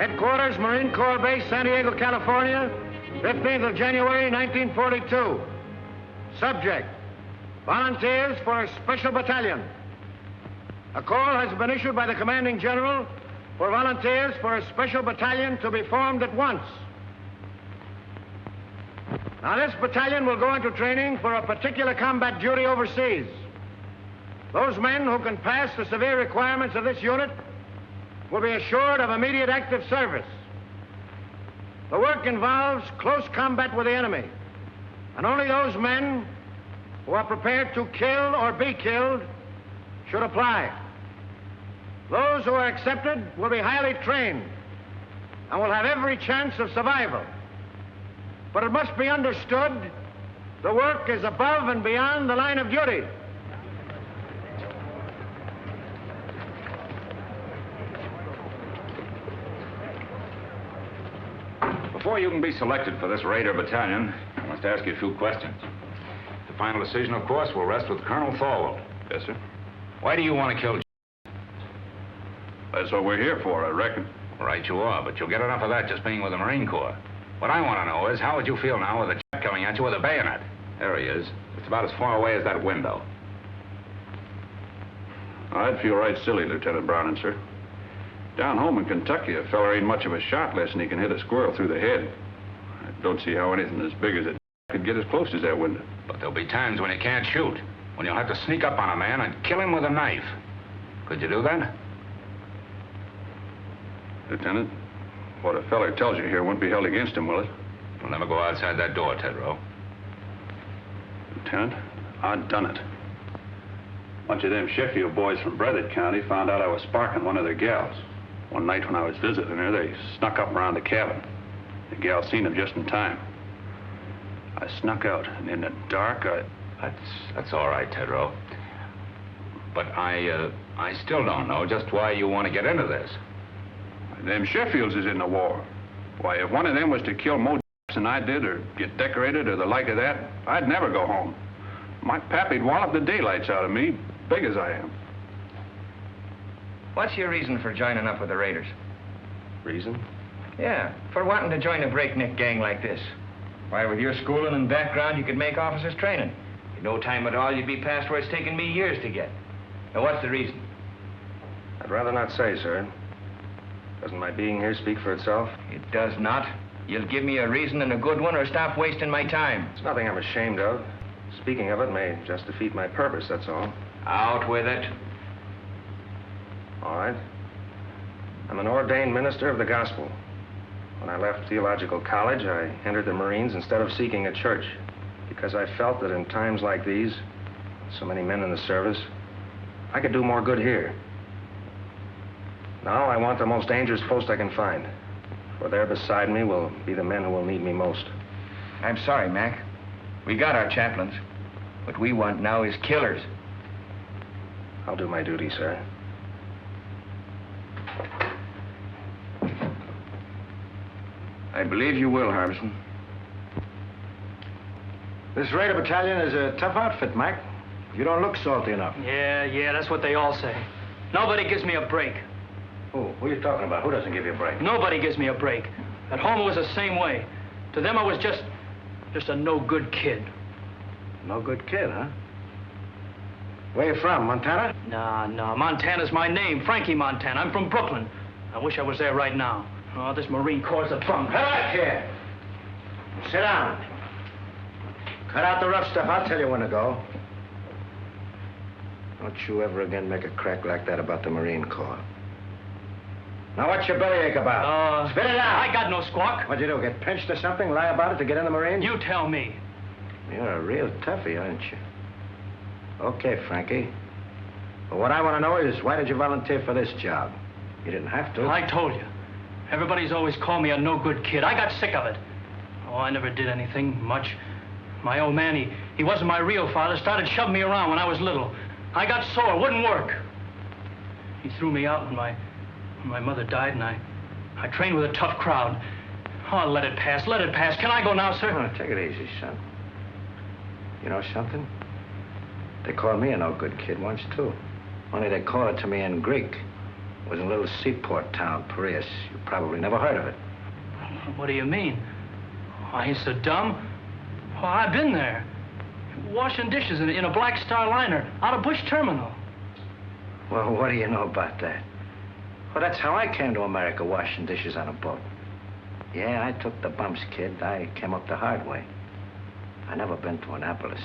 Headquarters, Marine Corps Base, San Diego, California, 15th of January, 1942. Subject, volunteers for a special battalion. A call has been issued by the commanding general for volunteers for a special battalion to be formed at once. Now, this battalion will go into training for a particular combat duty overseas. Those men who can pass the severe requirements of this unit will be assured of immediate active service. The work involves close combat with the enemy, and only those men who are prepared to kill or be killed should apply. Those who are accepted will be highly trained and will have every chance of survival. But it must be understood, the work is above and beyond the line of duty. Before you can be selected for this Raider battalion, I must ask you a few questions. The final decision, of course, will rest with Colonel Thorwald. Yes, sir. Why do you want to kill? That's what we're here for, I reckon. Right you are, but you'll get enough of that just being with the Marine Corps. What I want to know is, how would you feel now with a Jap coming at you with a bayonet? There he is. It's about as far away as that window. I'd feel right silly, Lieutenant Browning, sir. Down home in Kentucky, a fella ain't much of a shot unless he can hit a squirrel through the head. I don't see how anything as big as a could get as close as that window. But there'll be times when you can't shoot, when you'll have to sneak up on a man and kill him with a knife. Could you do that? Lieutenant, what a fella tells you here won't be held against him, will it? You'll never go outside that door, Tedrow. Lieutenant, I'd done it. A bunch of them Sheffield boys from Breathitt County found out I was sparking one of their gals. One night when I was visiting her, they snuck up around the cabin. The gal seen them just in time. I snuck out, and in the dark, That's all right, Tedrow. But I still don't know just why you want to get into this. Them Sheffields is in the war. Why, if one of them was to kill more than I did, or get decorated, or the like of that, I'd never go home. My pappy'd wallop the daylights out of me, big as I am. What's your reason for joining up with the Raiders? Reason? Yeah, for wanting to join a breakneck gang like this. Why, with your schooling and background, you could make officers' training. In no time at all, you'd be past where it's taken me years to get. Now, what's the reason? I'd rather not say, sir. Doesn't my being here speak for itself? It does not. You'll give me a reason and a good one, or stop wasting my time. It's nothing I'm ashamed of. Speaking of it may just defeat my purpose, that's all. Out with it. All right. I'm an ordained minister of the gospel. When I left theological college, I entered the Marines instead of seeking a church, because I felt that in times like these, so many men in the service, I could do more good here. Now I want the most dangerous post I can find, for there beside me will be the men who will need me most. I'm sorry, Mac. We got our chaplains. What we want now is killers. I'll do my duty, sir. I believe you will, Harbison. This Raider battalion is a tough outfit, Mac. You don't look salty enough. Yeah, that's what they all say. Nobody gives me a break. Who are you talking about? Who doesn't give you a break? Nobody gives me a break. At home, it was the same way. To them, I was just a no-good kid. No good kid, huh? Where you from, Montana? No, Montana's my name, Frankie Montana. I'm from Brooklyn. I wish I was there right now. Oh, this Marine Corps is a bunk. Come back here. Sit down. Cut out the rough stuff. I'll tell you when to go. Don't you ever again make a crack like that about the Marine Corps. Now, what's your bellyache about? Spit it out. I got no squawk. What'd you do, get pinched or something? Lie about it to get in the Marines? You tell me. You're a real toughie, aren't you? Okay, Frankie. But what I want to know is, why did you volunteer for this job? You didn't have to. I told you. Everybody's always called me a no-good kid. I got sick of it. Oh, I never did anything much. My old man, he wasn't my real father, started shoving me around when I was little. I got sore, wouldn't work. He threw me out when my mother died, and I trained with a tough crowd. Oh, let it pass, let it pass. Can I go now, sir? Oh, take it easy, son. You know something? They called me a no-good kid once, too. Only they call it to me in Greek. was in a little seaport town, Piraeus. You probably never heard of it. What do you mean? I ain't so dumb. Oh, I've been there. Washing dishes in a Black Star liner out of Bush Terminal. Well, what do you know about that? Well, that's how I came to America, washing dishes on a boat. Yeah, I took the bumps, kid. I came up the hard way. I never been to Annapolis.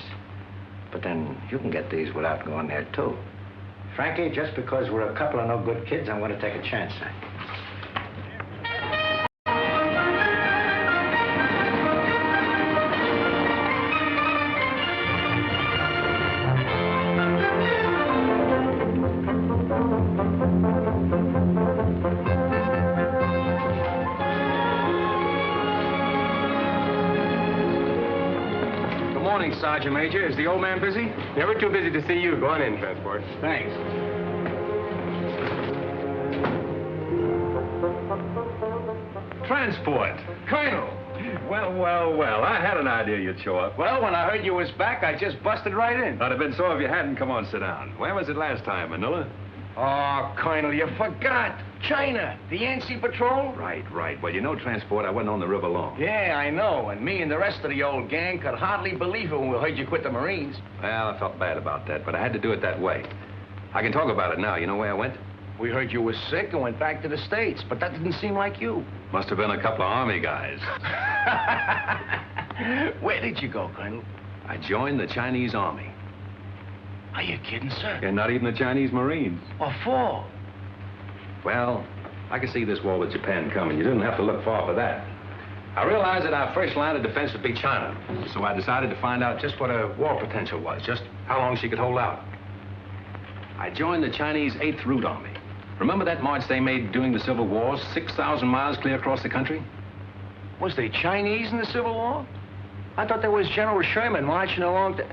But then you can get these without going there, too. Frankie, just because we're a couple of no good kids, I'm going to take a chance on you. Sergeant Major, is the old man busy? Never too busy to see you. Go on in, Transport. Thanks. Transport. Colonel! Well, I had an idea you'd show up. Well, when I heard you was back, I just busted right in. I'd have been so if you hadn't. Come on, sit down. Where was it last time, Manila? Oh, Colonel, you forgot. China, the Yankee Patrol. Right. Well, you know, Transport, I wasn't on the river long. Yeah, I know. And me and the rest of the old gang could hardly believe it when we heard you quit the Marines. Well, I felt bad about that, but I had to do it that way. I can talk about it now. You know where I went? We heard you was sick and went back to the States, but that didn't seem like you. Must have been a couple of Army guys. Where did you go, Colonel? I joined the Chinese Army. Are you kidding, sir? And not even the Chinese Marines. What for? Well, I could see this war with Japan coming. You didn't have to look far for that. I realized that our first line of defense would be China. So I decided to find out just what her war potential was, just how long she could hold out. I joined the Chinese 8th Route Army. Remember that march they made during the Civil War, 6,000 miles clear across the country? Was they Chinese in the Civil War? I thought there was General Sherman marching along the...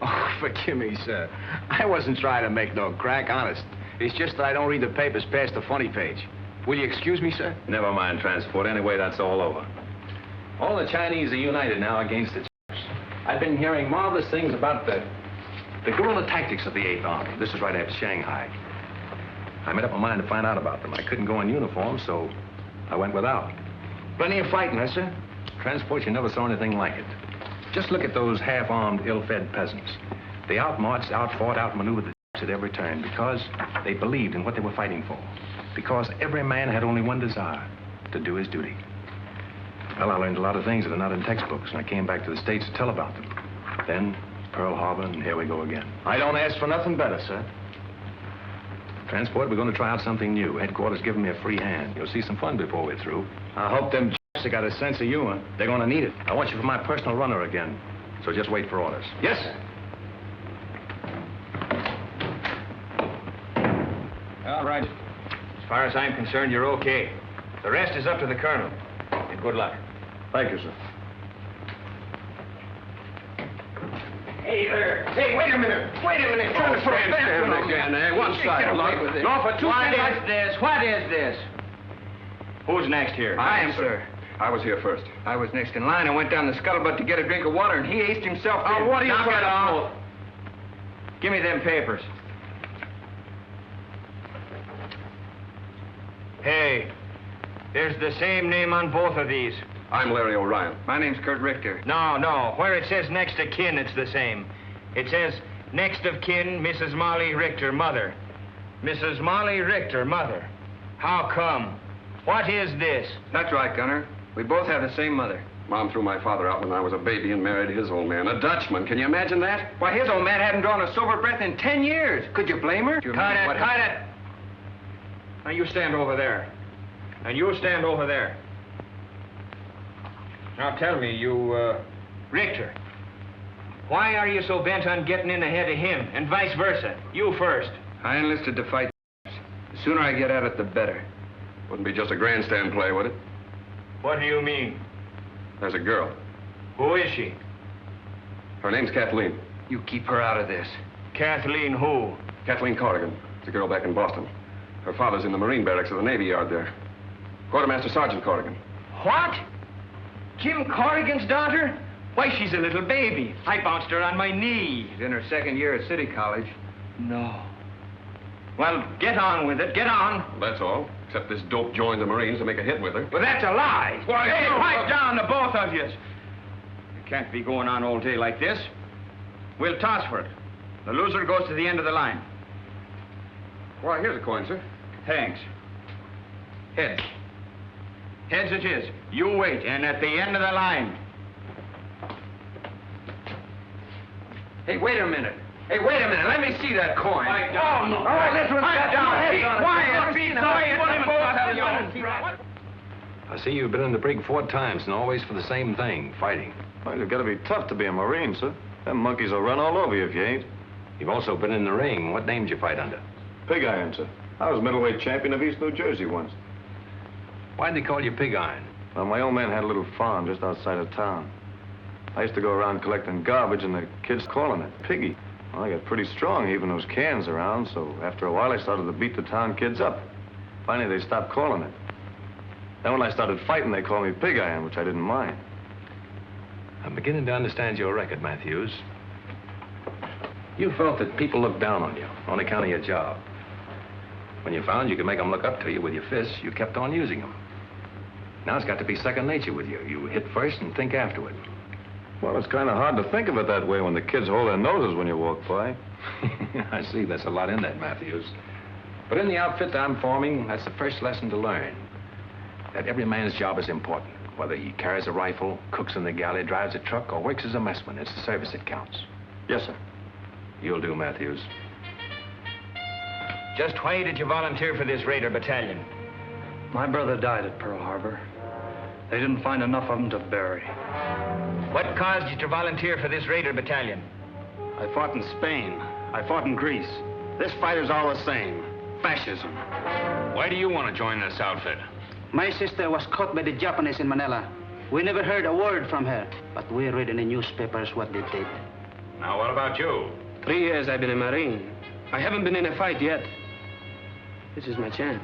Oh, forgive me, sir. I wasn't trying to make no crack, honest. It's just that I don't read the papers past the funny page. Will you excuse me, sir? Never mind, Transport. Anyway, that's all over. All the Chinese are united now against the Japs. I've been hearing marvelous things about the guerrilla tactics of the 8th Army. This is right after Shanghai. I made up my mind to find out about them. I couldn't go in uniform, so I went without. Plenty of fighting, huh, sir? Transport, you never saw anything like it. Just look at those half-armed, ill-fed peasants. They outmarched, outfought, outmaneuvered the Japs at every turn because they believed in what they were fighting for. Because every man had only one desire, to do his duty. Well, I learned a lot of things that are not in textbooks, and I came back to the States to tell about them. Then, Pearl Harbor, and here we go again. I don't ask for nothing better, sir. Transport, we're going to try out something new. Headquarters giving me a free hand. You'll see some fun before we're through. I hope them Japs have got a sense of humor. They're going to need it. I want you for my personal runner again, so just wait for orders. Yes, sir. All right. As far as I'm concerned, you're okay. The rest is up to the colonel. And good luck. Thank you, sir. Hey there. Hey, wait a minute. Wait a minute. Trying to put a fence on again, there. One side. No, for two minutes. What is this? Who's next here? I am, sir. I was here first. I was next in line. I went down the scuttlebutt to get a drink of water, and he aced himself. Oh, what are you Knock trying it to off. Give me them papers. Hey, there's the same name on both of these. I'm Larry O'Ryan. My name's Kurt Richter. No. Where it says next of kin, it's the same. It says next of kin, Mrs. Molly Richter, mother. Mrs. Molly Richter, mother. How come? What is this? That's right, Gunner. We both have the same mother. Mom threw my father out when I was a baby and married his old man, a Dutchman. Can you imagine that? Why, his old man hadn't drawn a sober breath in 10 years. Could you blame her? Cut it. Now, you stand over there. And you stand over there. Now, tell me, Richter, why are you so bent on getting in ahead of him, and vice versa? You first. I enlisted to fight. The sooner I get at it, the better. Wouldn't be just a grandstand play, would it? What do you mean? There's a girl. Who is she? Her name's Kathleen. You keep her out of this. Kathleen who? Kathleen Corrigan. It's a girl back in Boston. Her father's in the Marine barracks of the Navy Yard there. Quartermaster Sergeant Corrigan. What? Jim Corrigan's daughter? Why, she's a little baby. I bounced her on my knee. She's in her second year at City College. No. Well, get on with it. Get on. That's all. Except this dope joined the Marines to make a hit with her. Well, that's a lie. Why, hey, no, pipe down, the both of you. You can't be going on all day like this. We'll toss for it. The loser goes to the end of the line. Why, here's a coin, sir. Thanks. Heads. Heads it is. You wait, and at the end of the line. Hey, wait a minute. Hey, wait a minute. Let me see that coin. Oh, no. All right, this one's got down. Be quiet. Be quiet. I see you've been in the brig 4 times, and always for the same thing, fighting. Well, you've got to be tough to be a Marine, sir. Them monkeys will run all over you if you ain't. You've also been in the ring. What name did you fight under? Pig Iron, sir. I was middleweight champion of East New Jersey once. Why'd they call you Pig Iron? Well, my old man had a little farm just outside of town. I used to go around collecting garbage, and the kids calling it Piggy. Well, I got pretty strong heaving those cans around, so after a while I started to beat the town kids up. Finally, they stopped calling it. Then when I started fighting, they called me Pig Iron, which I didn't mind. I'm beginning to understand your record, Matthews. You felt that people looked down on you on account of your job. When you found you could make them look up to you with your fists, you kept on using them. Now it's got to be second nature with you. You hit first and think afterward. Well, it's kind of hard to think of it that way when the kids hold their noses when you walk by. I see. There's a lot in that, Matthews. But in the outfit that I'm forming, that's the first lesson to learn. That every man's job is important. Whether he carries a rifle, cooks in the galley, drives a truck, or works as a messman, it's the service that counts. Yes, sir. You'll do, Matthews. Just why did you volunteer for this Raider battalion? My brother died at Pearl Harbor. They didn't find enough of him to bury. What caused you to volunteer for this Raider battalion? I fought in Spain. I fought in Greece. This fight is all the same. Fascism. Why do you want to join this outfit? My sister was caught by the Japanese in Manila. We never heard a word from her, but we read in the newspapers what they did. Now, what about you? 3 years I've been a Marine. I haven't been in a fight yet. This is my chance.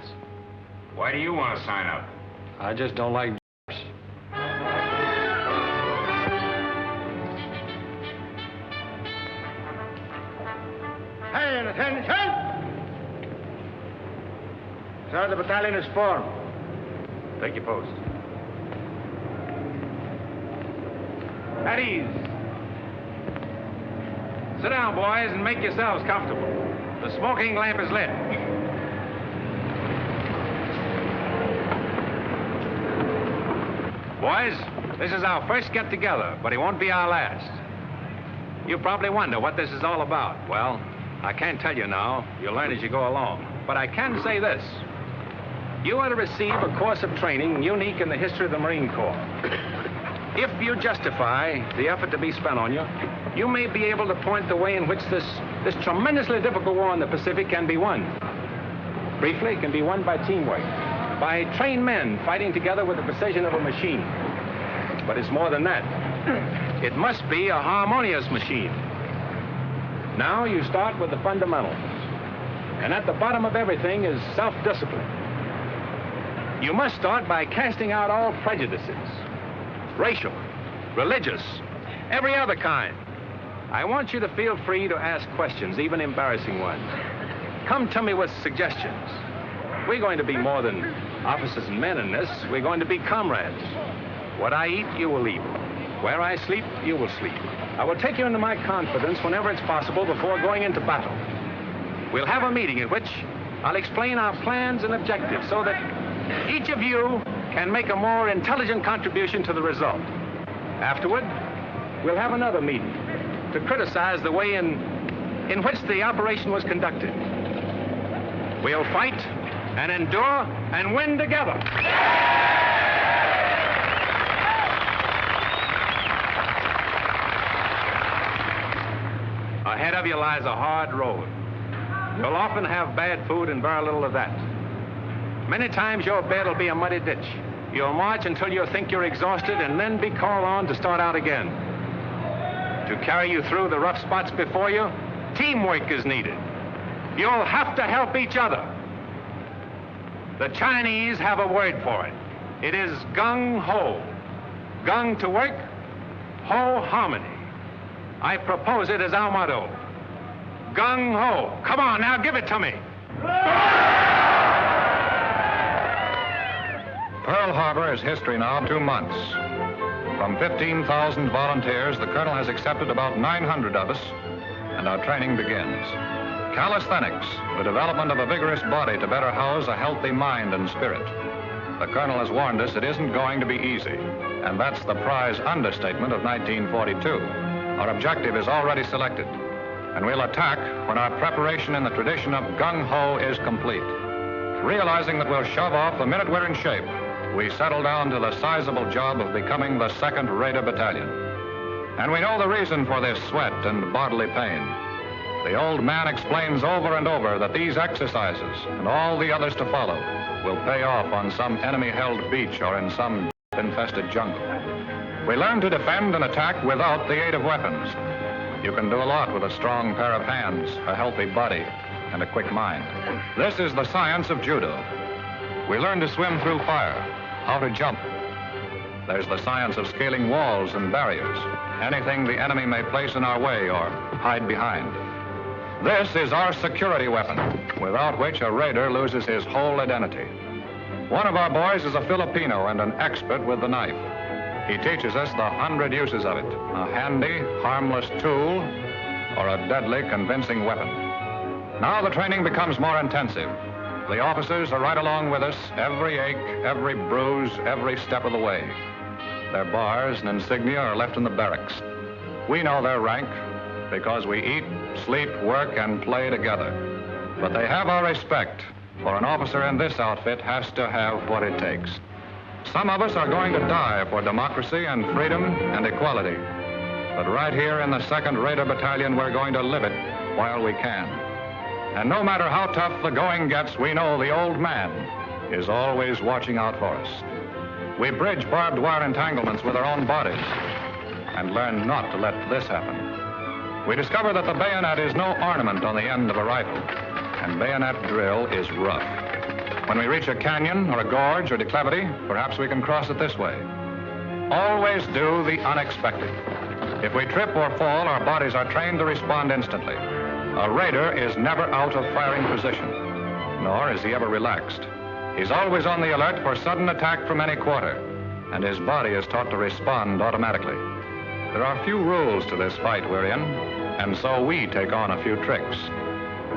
Why do you want to sign up? I just don't like Hey, and attention! Sir, the battalion is formed. Take your post. At ease. Sit down, boys, and make yourselves comfortable. The smoking lamp is lit. Boys, this is our first get-together, but it won't be our last. You probably wonder what this is all about. Well, I can't tell you now. You'll learn as you go along. But I can say this. You are to receive a course of training unique in the history of the Marine Corps. If you justify the effort to be spent on you, you may be able to point the way in which this tremendously difficult war in the Pacific can be won. Briefly, it can be won by teamwork, by trained men fighting together with the precision of a machine. But it's more than that. It must be a harmonious machine. Now you start with the fundamentals. And at the bottom of everything is self-discipline. You must start by casting out all prejudices. Racial, religious, every other kind. I want you to feel free to ask questions, even embarrassing ones. Come to me with suggestions. We're going to be more than officers and men in this. We're going to be comrades. What I eat, you will eat. Where I sleep, you will sleep. I will take you into my confidence whenever it's possible before going into battle. We'll have a meeting in which I'll explain our plans and objectives so that each of you can make a more intelligent contribution to the result. Afterward, we'll have another meeting to criticize the way in which the operation was conducted. We'll fight and endure and win together. Ahead of you lies a hard road. You'll often have bad food and very little of that. Many times your bed will be a muddy ditch. You'll march until you think you're exhausted and then be called on to start out again. To carry you through the rough spots before you, teamwork is needed. You'll have to help each other. The Chinese have a word for it. It is gung-ho. Gung to work, ho harmony. I propose it as our motto. Gung-ho. Come on, now give it to me. Pearl Harbor is history now, 2 months. From 15,000 volunteers, the Colonel has accepted about 900 of us, and our training begins. Calisthenics, the development of a vigorous body to better house a healthy mind and spirit. The Colonel has warned us it isn't going to be easy, and that's the prize understatement of 1942. Our objective is already selected, and we'll attack when our preparation in the tradition of Gung-Ho is complete. Realizing that we'll shove off the minute we're in shape, we settle down to the sizable job of becoming the 2nd Raider Battalion. And we know the reason for this sweat and bodily pain. The old man explains over and over that these exercises, and all the others to follow, will pay off on some enemy-held beach or in some infested jungle. We learn to defend and attack without the aid of weapons. You can do a lot with a strong pair of hands, a healthy body, and a quick mind. This is the science of judo. We learn to swim through fire, how to jump. There's the science of scaling walls and barriers, anything the enemy may place in our way or hide behind. This is our security weapon, without which a raider loses his whole identity. One of our boys is a Filipino and an expert with the knife. He teaches us the 100 uses of it, a handy, harmless tool, or a deadly, convincing weapon. Now the training becomes more intensive. The officers are right along with us, every ache, every bruise, every step of the way. Their bars and insignia are left in the barracks. We know their rank because we eat, sleep, work, and play together. But they have our respect, for an officer in this outfit has to have what it takes. Some of us are going to die for democracy and freedom and equality. But right here in the 2nd Raider Battalion, we're going to live it while we can. And no matter how tough the going gets, we know the old man is always watching out for us. We bridge barbed wire entanglements with our own bodies and learn not to let this happen. We discover that the bayonet is no ornament on the end of a rifle, and bayonet drill is rough. When we reach a canyon or a gorge or declivity, perhaps we can cross it this way. Always do the unexpected. If we trip or fall, our bodies are trained to respond instantly. A raider is never out of firing position, nor is he ever relaxed. He's always on the alert for sudden attack from any quarter, and his body is taught to respond automatically. There are few rules to this fight we're in, and so we take on a few tricks.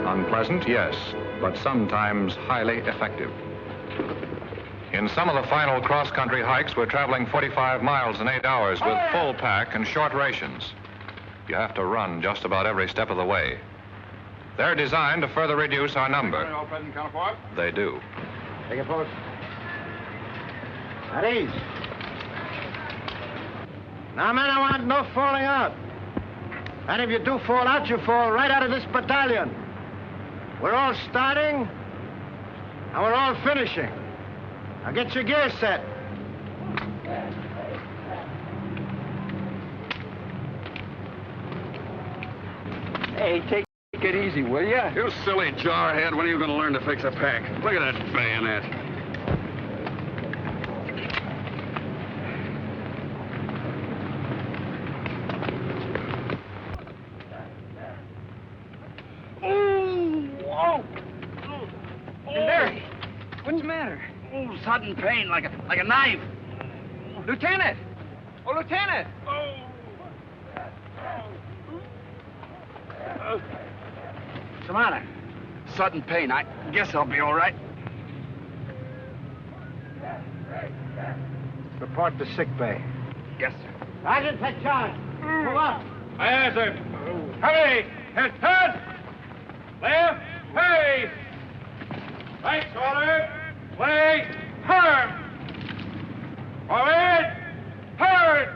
Unpleasant, yes, but sometimes highly effective. In some of the final cross-country hikes, we're traveling 45 miles in 8 hours with full pack and short rations. You have to run just about every step of the way. They're designed to further reduce our number. All present, counterpart. They do. Take it forward. At ease. Now, men, I want no falling out. And if you do fall out, you fall right out of this battalion. We're all starting, and we're all finishing. Now get your gear set. Hey, take it easy, will ya? You silly jarhead, when are you going to learn to fix a pack? Look at that bayonet. Sudden pain, like a knife. Lieutenant! Oh, Lieutenant! What's the matter? Sudden pain. I guess I'll be all right. Report to sick bay. Yes, sir. Sergeant, take charge. Move up. Aye, aye, sir. Hurry! Head! Left! Hey! Right shoulder! Leg! Turn! Forward! Turn!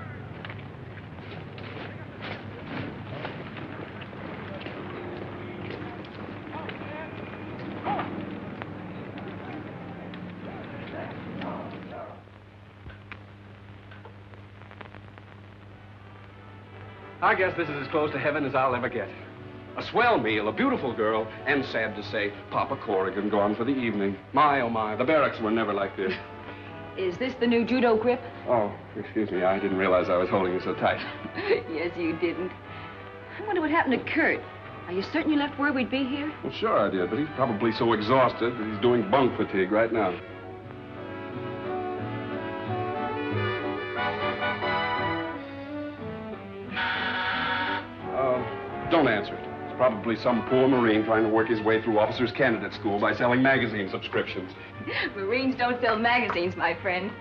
I guess this is as close to heaven as I'll ever get. A swell meal, a beautiful girl, and sad to say, Papa Corrigan gone for the evening. My, oh my, the barracks were never like this. Is this the new judo grip? Oh, excuse me, I didn't realize I was holding you so tight. Yes, you didn't. I wonder what happened to Kurt. Are you certain you left word we'd be here? Well, sure I did, but he's probably so exhausted that he's doing bunk fatigue right now. Don't answer it. It's probably some poor Marine trying to work his way through officers' candidate school by selling magazine subscriptions. Marines don't sell magazines, my friend.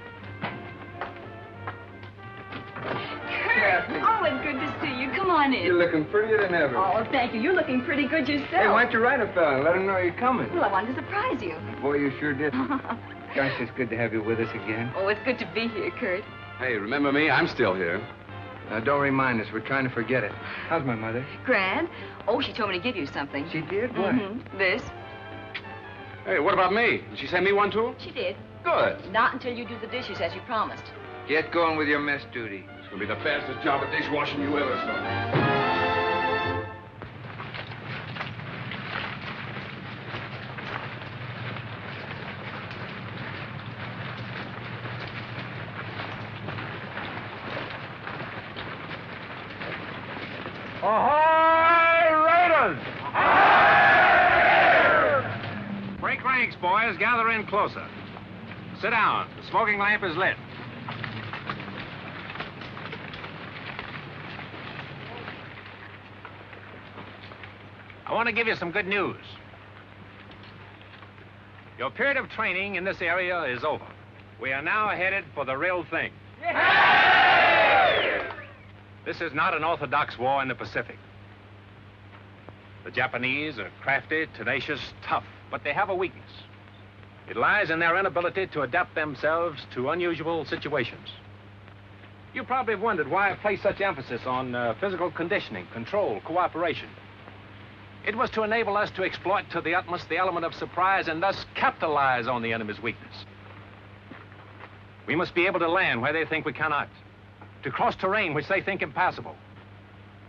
Kurt! Oh, it's good to see you. Come on in. You're looking prettier than ever. Oh, thank you. You're looking pretty good yourself. Hey, why don't you write a fella and let him know you're coming? Well, I wanted to surprise you. Boy, you sure did. Gosh, it's good to have you with us again. Oh, it's good to be here, Kurt. Hey, remember me? I'm still here. Don't remind us. We're trying to forget it. How's my mother? Grand. Oh, she told me to give you something. She did? What? This. Hey, what about me? Did she send me one, too? She did. Good. Not until you do the dishes as you promised. Get going with your mess duty. It's going to be the fastest job of dishwashing you ever saw. Ahoy, Raiders! Break ranks, boys. Gather in closer. Sit down. The smoking lamp is lit. I want to give you some good news. Your period of training in this area is over. We are now headed for the real thing. This is not an orthodox war in the Pacific. The Japanese are crafty, tenacious, tough, but they have a weakness. It lies in their inability to adapt themselves to unusual situations. You probably have wondered why I place such emphasis on physical conditioning, control, cooperation. It was to enable us to exploit to the utmost the element of surprise and thus capitalize on the enemy's weakness. We must be able to land where they think we cannot, to cross terrain which they think impassable.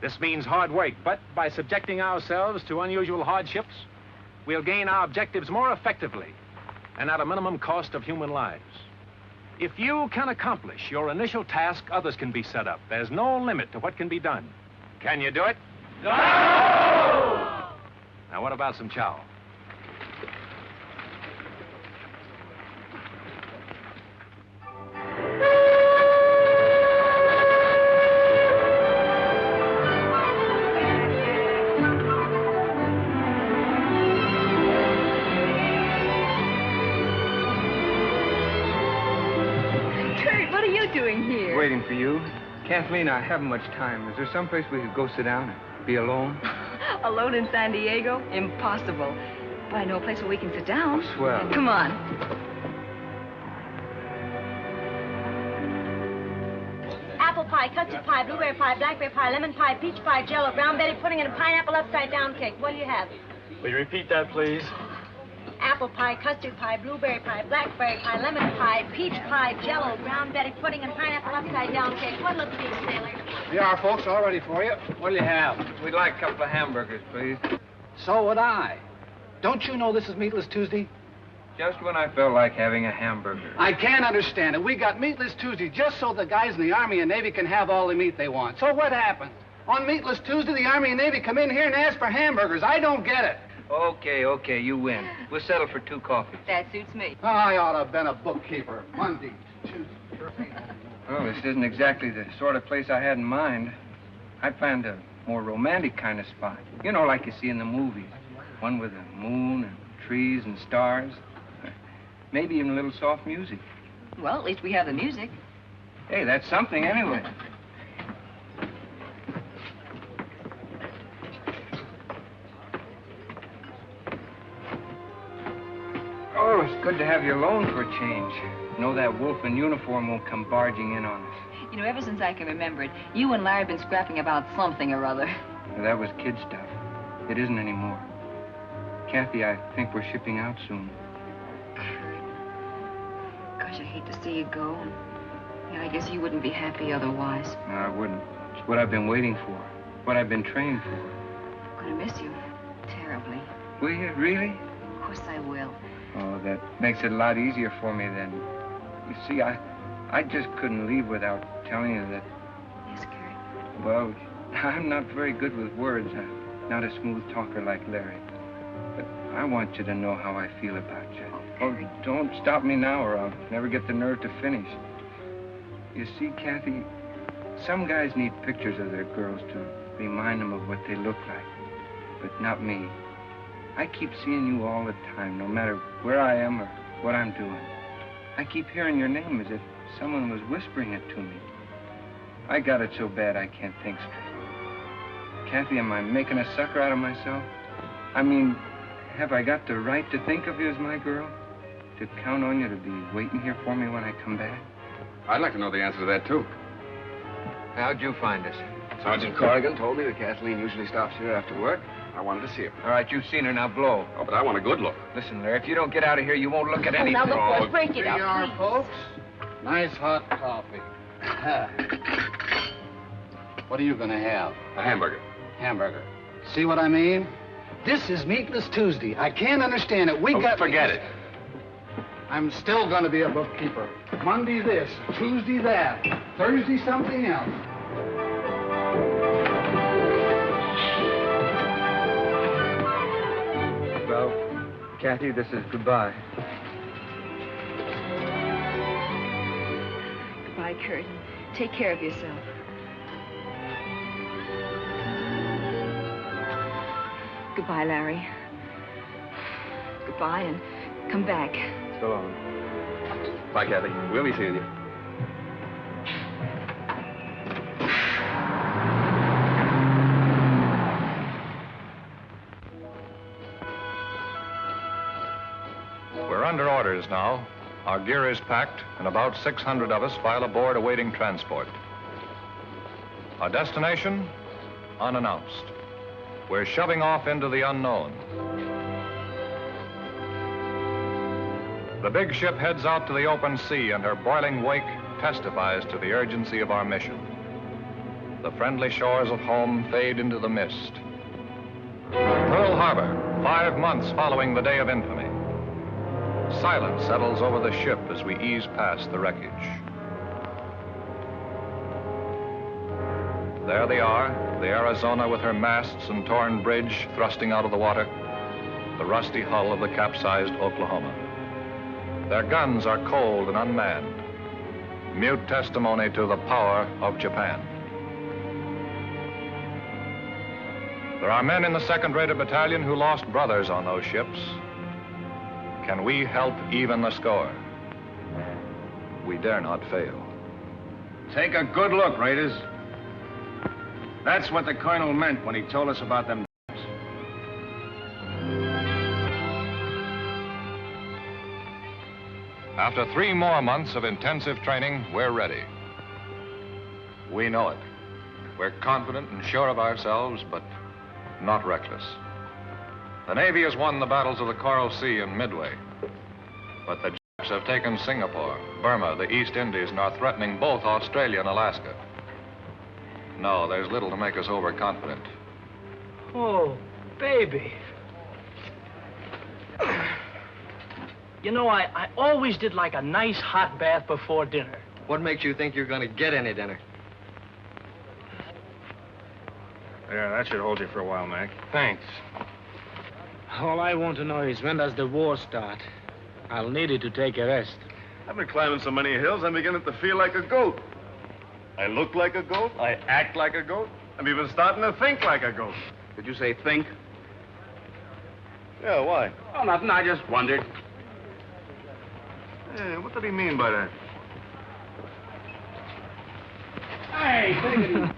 This means hard work, but by subjecting ourselves to unusual hardships, we'll gain our objectives more effectively and at a minimum cost of human lives. If you can accomplish your initial task, others can be set up. There's no limit to what can be done. Can you do it? No! Now, what about some chow? Waiting for you. Kathleen, I haven't much time. Is there someplace we could go sit down and be alone? Alone in San Diego? Impossible. But I know a place where we can sit down. Oh, swell. Come on. Apple pie, custard pie, blueberry pie, blackberry pie, lemon pie, peach pie, jello, brown Betty pudding, and a pineapple upside-down cake. What do you have? Will you repeat that, please? Apple pie, custard pie, blueberry pie, blackberry pie, lemon pie, peach pie, jello, brown Betty pudding, and pineapple upside-down cake. What'll it be, sailor? Here are, folks, all ready for you. What'll you have? We'd like a couple of hamburgers, please. So would I. Don't you know this is Meatless Tuesday? Just when I felt like having a hamburger. I can't understand it. We got Meatless Tuesday just so the guys in the Army and Navy can have all the meat they want. So what happens? On Meatless Tuesday, the Army and Navy come in here and ask for hamburgers. I don't get it. Okay, you win. We'll settle for 2 coffees. That suits me. I ought to have been a bookkeeper. Monday, Tuesday. Well, this isn't exactly the sort of place I had in mind. I planned a more romantic kind of spot. You know, like you see in the movies. One with a moon and trees and stars. Maybe even a little soft music. Well, at least we have the music. Hey, that's something anyway. Oh, it's good to have you alone for a change. Know that wolf in uniform won't come barging in on us. You know, ever since I can remember it, you and Larry have been scrapping about something or other. Well, that was kid stuff. It isn't anymore. Kathy, I think we're shipping out soon. Gosh, I hate to see you go. Yeah, I guess you wouldn't be happy otherwise. No, I wouldn't. It's what I've been waiting for. What I've been trained for. I'm gonna miss you. Terribly. Will you, really? Of course I will. Oh, that makes it a lot easier for me then. You see, I just couldn't leave without telling you that... Yes, Kurt? Well, I'm not very good with words. not a smooth talker like Larry. But I want you to know how I feel about you. Oh, don't stop me now or I'll never get the nerve to finish. You see, Kathy, some guys need pictures of their girls to remind them of what they look like. But not me. I keep seeing you all the time, no matter where I am or what I'm doing. I keep hearing your name as if someone was whispering it to me. I got it so bad I can't think straight. Kathy, am I making a sucker out of myself? I mean, have I got the right to think of you as my girl? To count on you to be waiting here for me when I come back? I'd like to know the answer to that, too. How'd you find us? Sergeant Corrigan told me that Kathleen usually stops here after work. I wanted to see her. All right, you've seen her, now blow. Oh, but I want a good look. Listen, Larry, if you don't get out of here, you won't look at anything. Now, look, boys, break it up, Here you are, please. folks. Nice hot coffee. What are you going to have? A hamburger. Hamburger. See what I mean? This is Meatless Tuesday. I can't understand it. Forget it. I'm still going to be a bookkeeper. Monday this, Tuesday that, Thursday something else. Well, Kathy, this is goodbye. Goodbye, Kurt. Take care of yourself. Goodbye, Larry. Goodbye, and come back. So long. Bye, Kathy. We'll be seeing you. We're under orders now. Our gear is packed, and about 600 of us file aboard awaiting transport. Our destination? Unannounced. We're shoving off into the unknown. The big ship heads out to the open sea, and her boiling wake testifies to the urgency of our mission. The friendly shores of home fade into the mist. Pearl Harbor, 5 months following the day of infamy. Silence settles over the ship as we ease past the wreckage. There they are, the Arizona with her masts and torn bridge thrusting out of the water, the rusty hull of the capsized Oklahoma. Their guns are cold and unmanned, mute testimony to the power of Japan. There are men in the 2nd Raider Battalion who lost brothers on those ships. Can we help even the score? We dare not fail. Take a good look, Raiders. That's what the colonel meant when he told us about them. After 3 more months of intensive training, we're ready. We know it. We're confident and sure of ourselves, but not reckless. The Navy has won the battles of the Coral Sea and Midway. But the Japs have taken Singapore, Burma, the East Indies, and are threatening both Australia and Alaska. No, there's little to make us overconfident. Oh, baby. You know, I always did like a nice hot bath before dinner. What makes you think you're going to get any dinner? Yeah, that should hold you for a while, Mac. Thanks. All I want to know is when does the war start? I'll need it to take a rest. I've been climbing so many hills, I'm beginning to feel like a goat. I look like a goat, I act like a goat, I'm even starting to think like a goat. Did you say think? Yeah, why? Oh, nothing. I just wondered. Yeah, what did he mean by that? Hey, take it easy.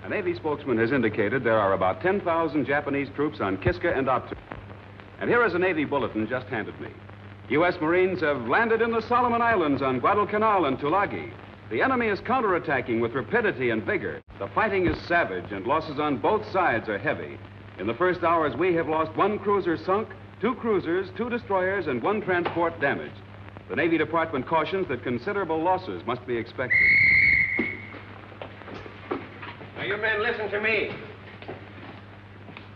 A Navy spokesman has indicated there are about 10,000 Japanese troops on Kiska and Attu. And here is a Navy bulletin just handed me. U.S. Marines have landed in the Solomon Islands on Guadalcanal and Tulagi. The enemy is counterattacking with rapidity and vigor. The fighting is savage, and losses on both sides are heavy. In the first hours, we have lost 1 cruiser sunk, 2 cruisers, 2 destroyers, and 1 transport damaged. The Navy Department cautions that considerable losses must be expected. Now, you men, listen to me.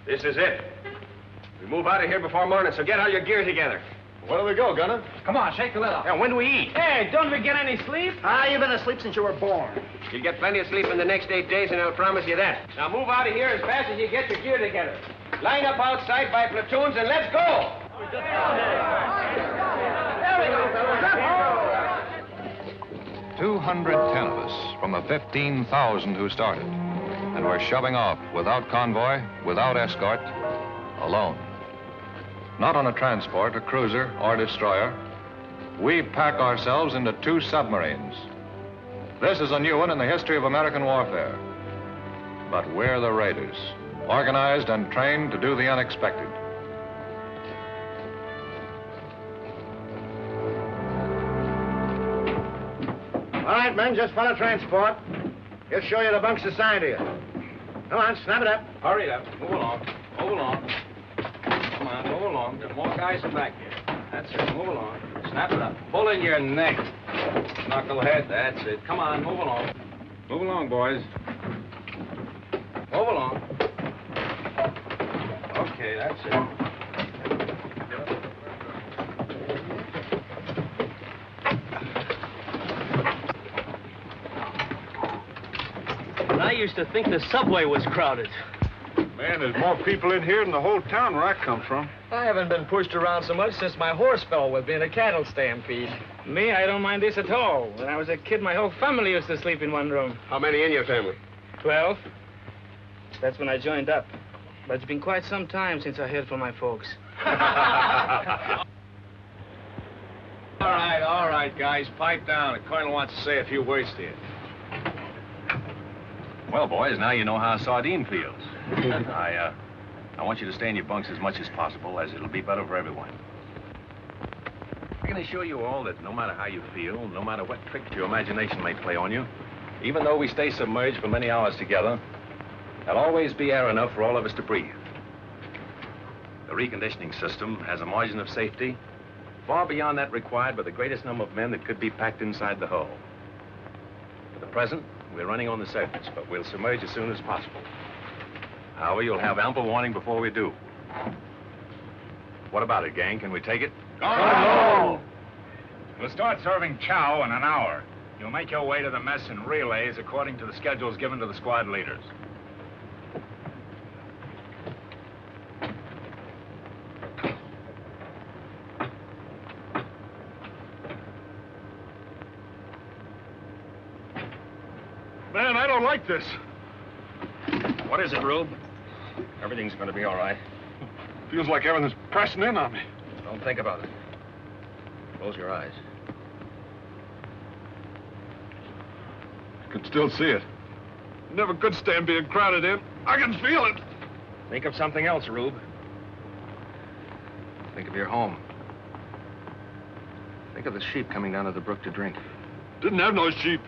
This is it. We move out of here before morning, so get all your gear together. Where do we go, Gunner? Come on, shake the lid off. Yeah, when do we eat? Hey, don't we get any sleep? You've been asleep since you were born. You'll get plenty of sleep in the next 8 days, and I'll promise you that. Now move out of here as fast as you get your gear together. Line up outside by platoons and let's go! There we go, fellas. 210 of us from the 15,000 who started. And we're shoving off without convoy, without escort, alone. Not on a transport, a cruiser, or destroyer. We pack ourselves into 2 submarines. This is a new one in the history of American warfare. But we're the raiders, organized and trained to do the unexpected. All right, men, just follow transport. He'll show you the bunks assigned to you. Come on, snap it up. Hurry up. Move along. Move along. Come on, move along. There's more guys in back here. That's it. Move along. Snap it up. Pull in your neck. Knucklehead. That's it. Come on, move along. Move along, boys. Move along. Okay, that's it. I used to think the subway was crowded. Man, there's more people in here than the whole town where I come from. I haven't been pushed around so much since my horse fell with me in a cattle stampede. Me, I don't mind this at all. When I was a kid, my whole family used to sleep in one room. How many in your family? 12. That's when I joined up. But it's been quite some time since I heard from my folks. All right, guys. Pipe down. The colonel wants to say a few words to you. Well, boys, now you know how a sardine feels. I want you to stay in your bunks as much as possible, as it'll be better for everyone. I can assure you all that no matter how you feel, no matter what tricks your imagination may play on you, even though we stay submerged for many hours together, there'll always be air enough for all of us to breathe. The reconditioning system has a margin of safety far beyond that required by the greatest number of men that could be packed inside the hull. For the present, we're running on the surface, but we'll submerge as soon as possible. However, you'll have ample warning before we do. What about it, gang? Can we take it? Oh! We'll start serving chow in an hour. You'll make your way to the mess in relays according to the schedules given to the squad leaders. Man, I don't like this. What is it, Rube? Everything's going to be all right. Feels like everything's pressing in on me. Don't think about it. Close your eyes. I can still see it. Never could stand being crowded in. I can feel it. Think of something else, Rube. Think of your home. Think of the sheep coming down to the brook to drink. Didn't have no sheep.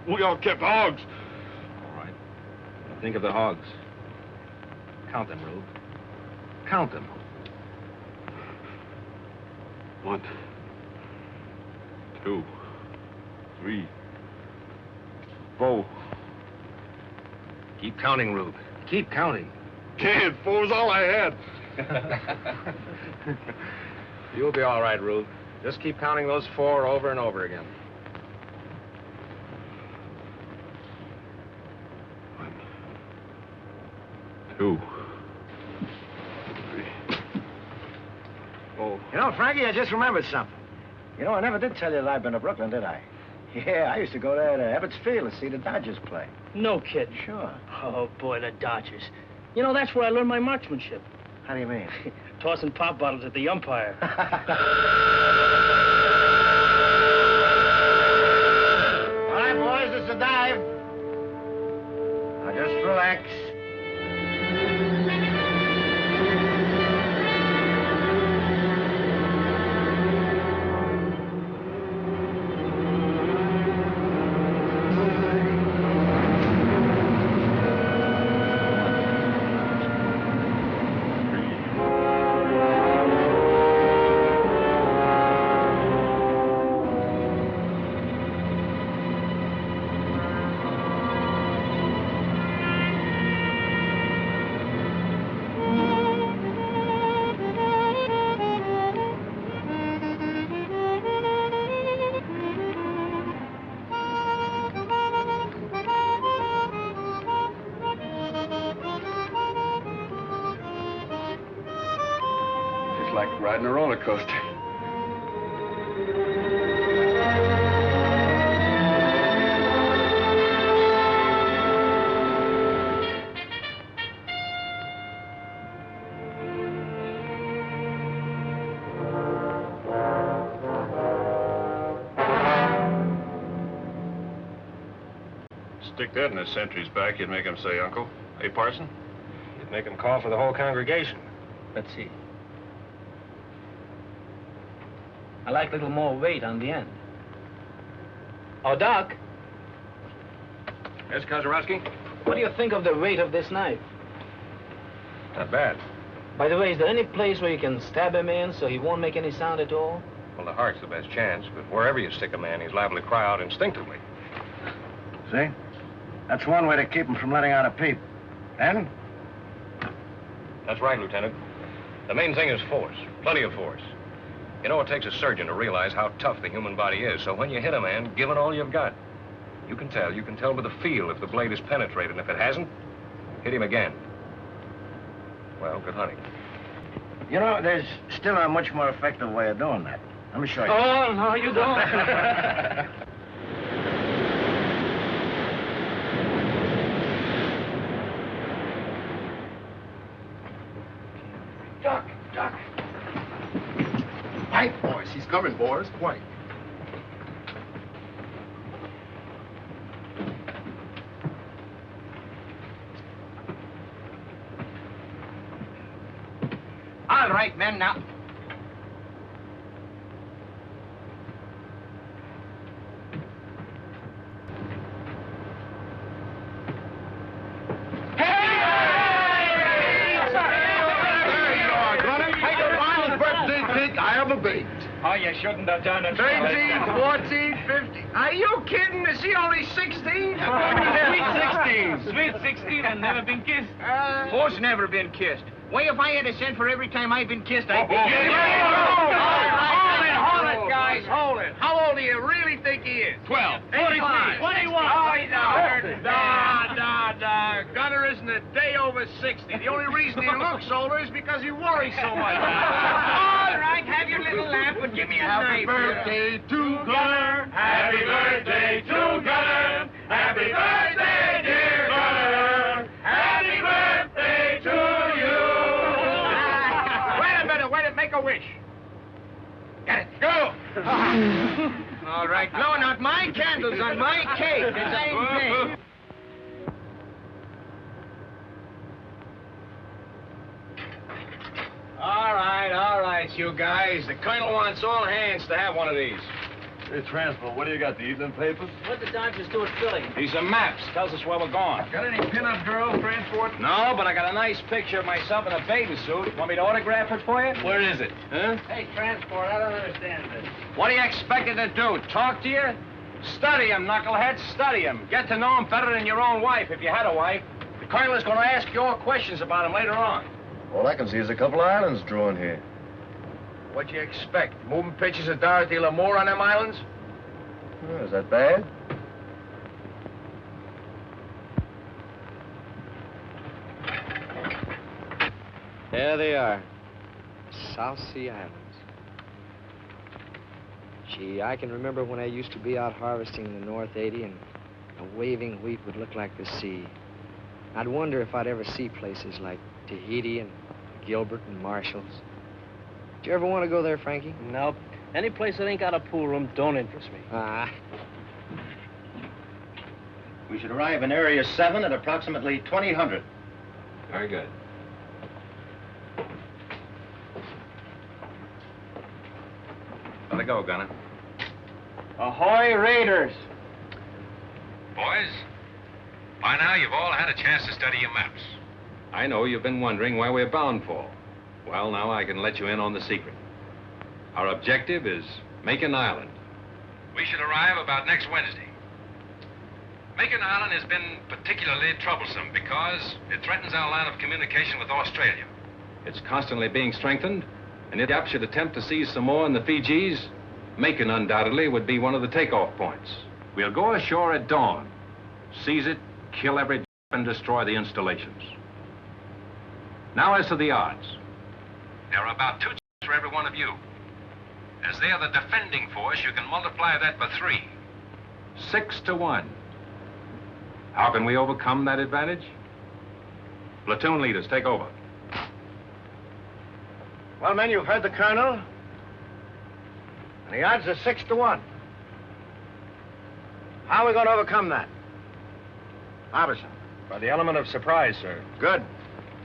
We all kept hogs. All right. Think of the hogs. Count them, Rube. Count them. 1, 2, 3, 4. Keep counting, Rube. Keep counting. Can't. 4's all I had. You'll be all right, Rube. Just keep counting those 4 over and over again. 1, 2, 3, 4. You know, Frankie, I just remembered something. You know, I never did tell you that I've been to Brooklyn, did I? Yeah, I used to go there to Ebbets Field to see the Dodgers play. No kid. Sure. Oh, boy, the Dodgers. You know, that's where I learned my marksmanship. How do you mean? Tossing pop bottles at the umpire. All right, boys, it's a dive. Now just relax. like riding a roller coaster. Stick that in his sentry's back, you'd make him say, Uncle. Hey, Parson? You'd make him call for the whole congregation. Let's see. I like a little more weight on the end. Oh, Doc. Yes, Kozarowski? What do you think of the weight of this knife? Not bad. By the way, is there any place where you can stab a man so he won't make any sound at all? Well, the heart's the best chance, but wherever you stick a man, he's liable to cry out instinctively. See? That's one way to keep him from letting out a peep. And? That's right, Lieutenant. The main thing is force. Plenty of force. You know, it takes a surgeon to realize how tough the human body is, so when you hit a man, give it all you've got. You can tell by the feel if the blade is penetrated, and if it hasn't, hit him again. Well, good hunting. You know, there's still a much more effective way of doing that. Let me show you. Oh, no, you don't. Duck. Quiet, boys. He's coming, boys. Quiet. All right, men, now. Oh, you shouldn't have done it. 13, 14, 15. Are you kidding? Is he only 16? Sweet 16. Sweet 16 and never been kissed. Who's never been kissed? Why, if I had a cent for every time I've been kissed, I'd be... Hold it, guys, hold it. How old do you really think he is? 12. 45. 21. Oh, no. Gunner isn't a day over 60. The only reason he looks older is because he worries so much. All right, have your little laugh, but give me a Happy knife. birthday to Gunner. Happy birthday to Gunner. Happy birthday, dear Gunner. Happy birthday to you. Wait a minute, make a wish. Get it, go. All right, blowing out my candles on my cake, the same thing. All right, you guys. The colonel wants all hands to have one of these. Hey, Transport, what do you got, the evening papers? What the doctors do at filling? These are maps. Tells us where we're going. Got any pin-up girls, Transport? No, but I got a nice picture of myself in a bathing suit. Want me to autograph it for you? Where is it? Huh? Hey, Transport, I don't understand this. What do you expect it to do? Talk to you? Study him, knucklehead. Study him. Get to know him better than your own wife, if you had a wife. The colonel is going to ask you all questions about him later on. All I can see is a couple of islands drawn here. What'd you expect? Moving pictures of Dorothy Lamour on them islands? Oh, is that bad? There they are. South Sea Islands. Gee, I can remember when I used to be out harvesting in the North 80 and a waving wheat would look like the sea. I'd wonder if I'd ever see places like Tahiti and Gilbert and Marshall's. Did you ever want to go there, Frankie? Nope. Any place that ain't got a pool room don't interest me. Ah. We should arrive in Area 7 at approximately 2000. Very good. Let it go, Gunner. Ahoy, Raiders! Boys, by now you've all had a chance to study your maps. I know you've been wondering where we're bound for. Well, now I can let you in on the secret. Our objective is Makin Island. We should arrive about next Wednesday. Makin Island has been particularly troublesome because it threatens our line of communication with Australia. It's constantly being strengthened, and if Yap should attempt to seize Samoa and the Fijis, Makin undoubtedly would be one of the takeoff points. We'll go ashore at dawn, seize it, kill every and destroy the installations. Now as to the odds. There are about 2 for every one of you. As they're the defending force, you can multiply that by 3. 6 to 1. How can we overcome that advantage? Platoon leaders, take over. Well, men, you've heard the colonel. And the odds are 6 to 1. How are we going to overcome that? Harbison. By the element of surprise, sir. Good.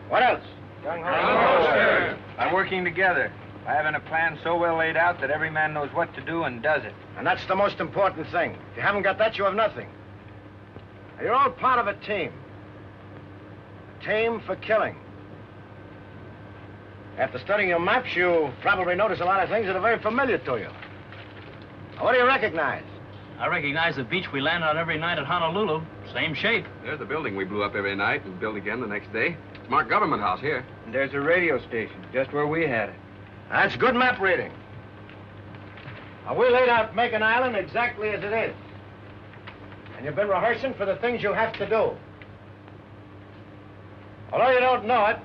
What else? Gung-Ho, by working together. By having a plan so well laid out that every man knows what to do and does it. And that's the most important thing. If you haven't got that, you have nothing. Now, you're all part of a team. A team for killing. After studying your maps, you probably notice a lot of things that are very familiar to you. Now, what do you recognize? I recognize the beach we land on every night at Honolulu. Same shape. There's the building we blew up every night and built again the next day. It's marked Government House here. And there's a radio station, just where we had it. That's good map reading. Now, we laid out Makin Island exactly as it is. And you've been rehearsing for the things you have to do. Although you don't know it,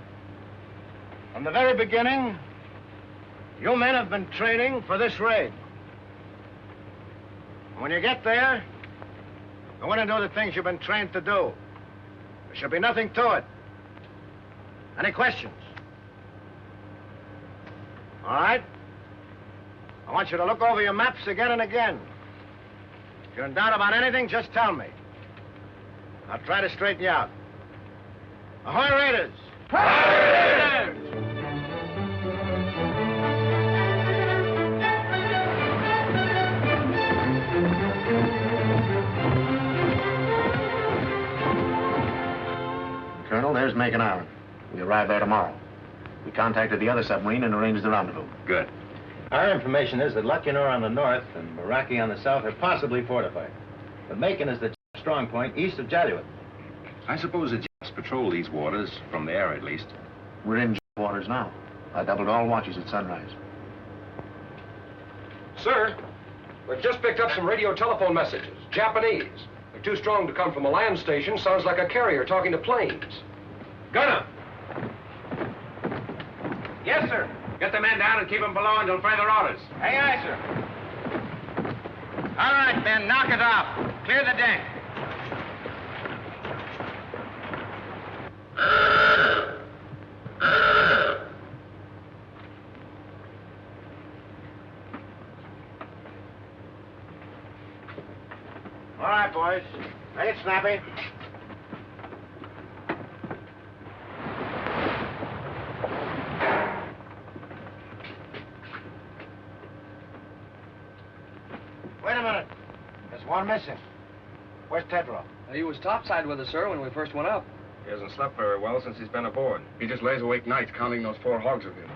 from the very beginning, you men have been training for this raid. And when you get there, go in and do the things you've been trained to do. There should be nothing to it. Any questions? All right? I want you to look over your maps again and again. If you're in doubt about anything, just tell me. I'll try to straighten you out. Ahoy, Raiders! Ahoy, Raiders! Colonel, there's Makin Island. We arrive there tomorrow. We contacted the other submarine and arranged the rendezvous. Good. Our information is that Lucien on the north and Meraki on the south are possibly fortified. But Makin is the strong point east of Jaluit. I suppose the Japs patrol these waters, from the air at least. We're in waters now. I doubled all watches at sunrise. Sir, we've just picked up some radio telephone messages. Japanese. They're too strong to come from a land station. Sounds like a carrier talking to planes. Gunner! Yes, sir. Get the men down and keep them below until further orders. Aye, aye, sir. All right, men, knock it off. Clear the deck. All right, boys. Make it snappy. Wait a minute. There's one missing. Where's Tedrow? He was topside with us, sir, when we first went up. He hasn't slept very well since he's been aboard. He just lays awake nights counting those 4 hogs of him.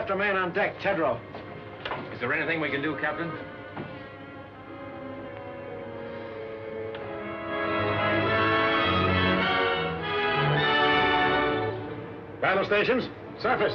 A man on deck, Tedrow. Is there anything we can do, Captain? Battle stations, surface.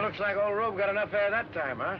Looks like old Rube got enough air that time, huh?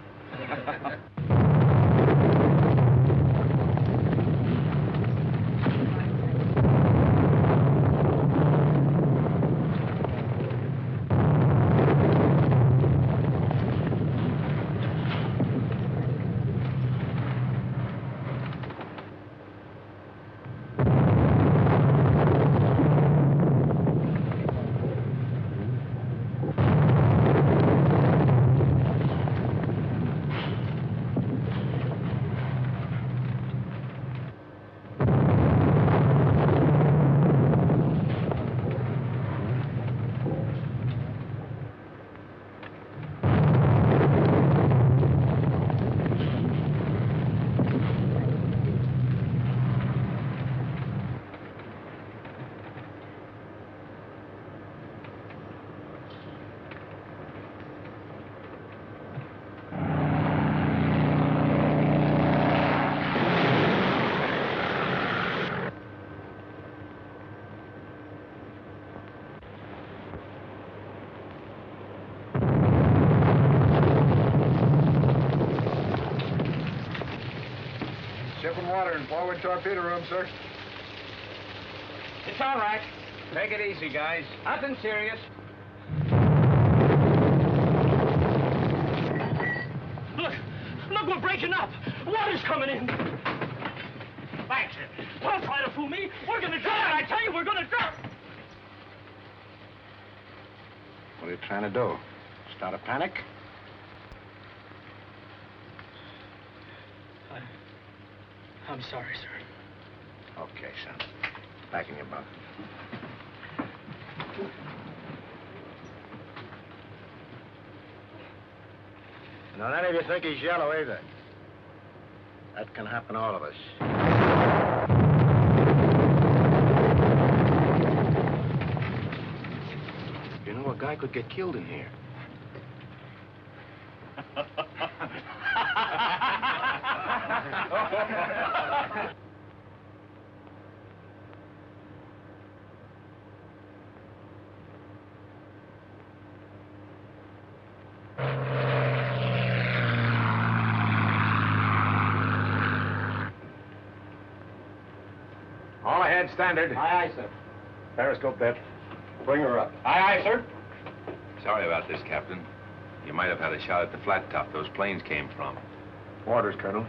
Shipping water in forward torpedo room, sir. It's all right. Take it easy, guys. Nothing serious. Look, we're breaking up. Water's coming in. Thanks. Don't try to fool me. We're gonna drown. I tell you, we're gonna drown. What are you trying to do? Start a panic? I'm sorry, sir. Okay, son. Back in your bunk. Now, none of you think he's yellow either. That can happen to all of us. You know, a guy could get killed in here. All ahead, standard. Aye, aye, sir. Periscope bit. Bring her up. Aye, aye, sir. Sorry about this, Captain. You might have had a shot at the flat top those planes came from. Orders, Colonel.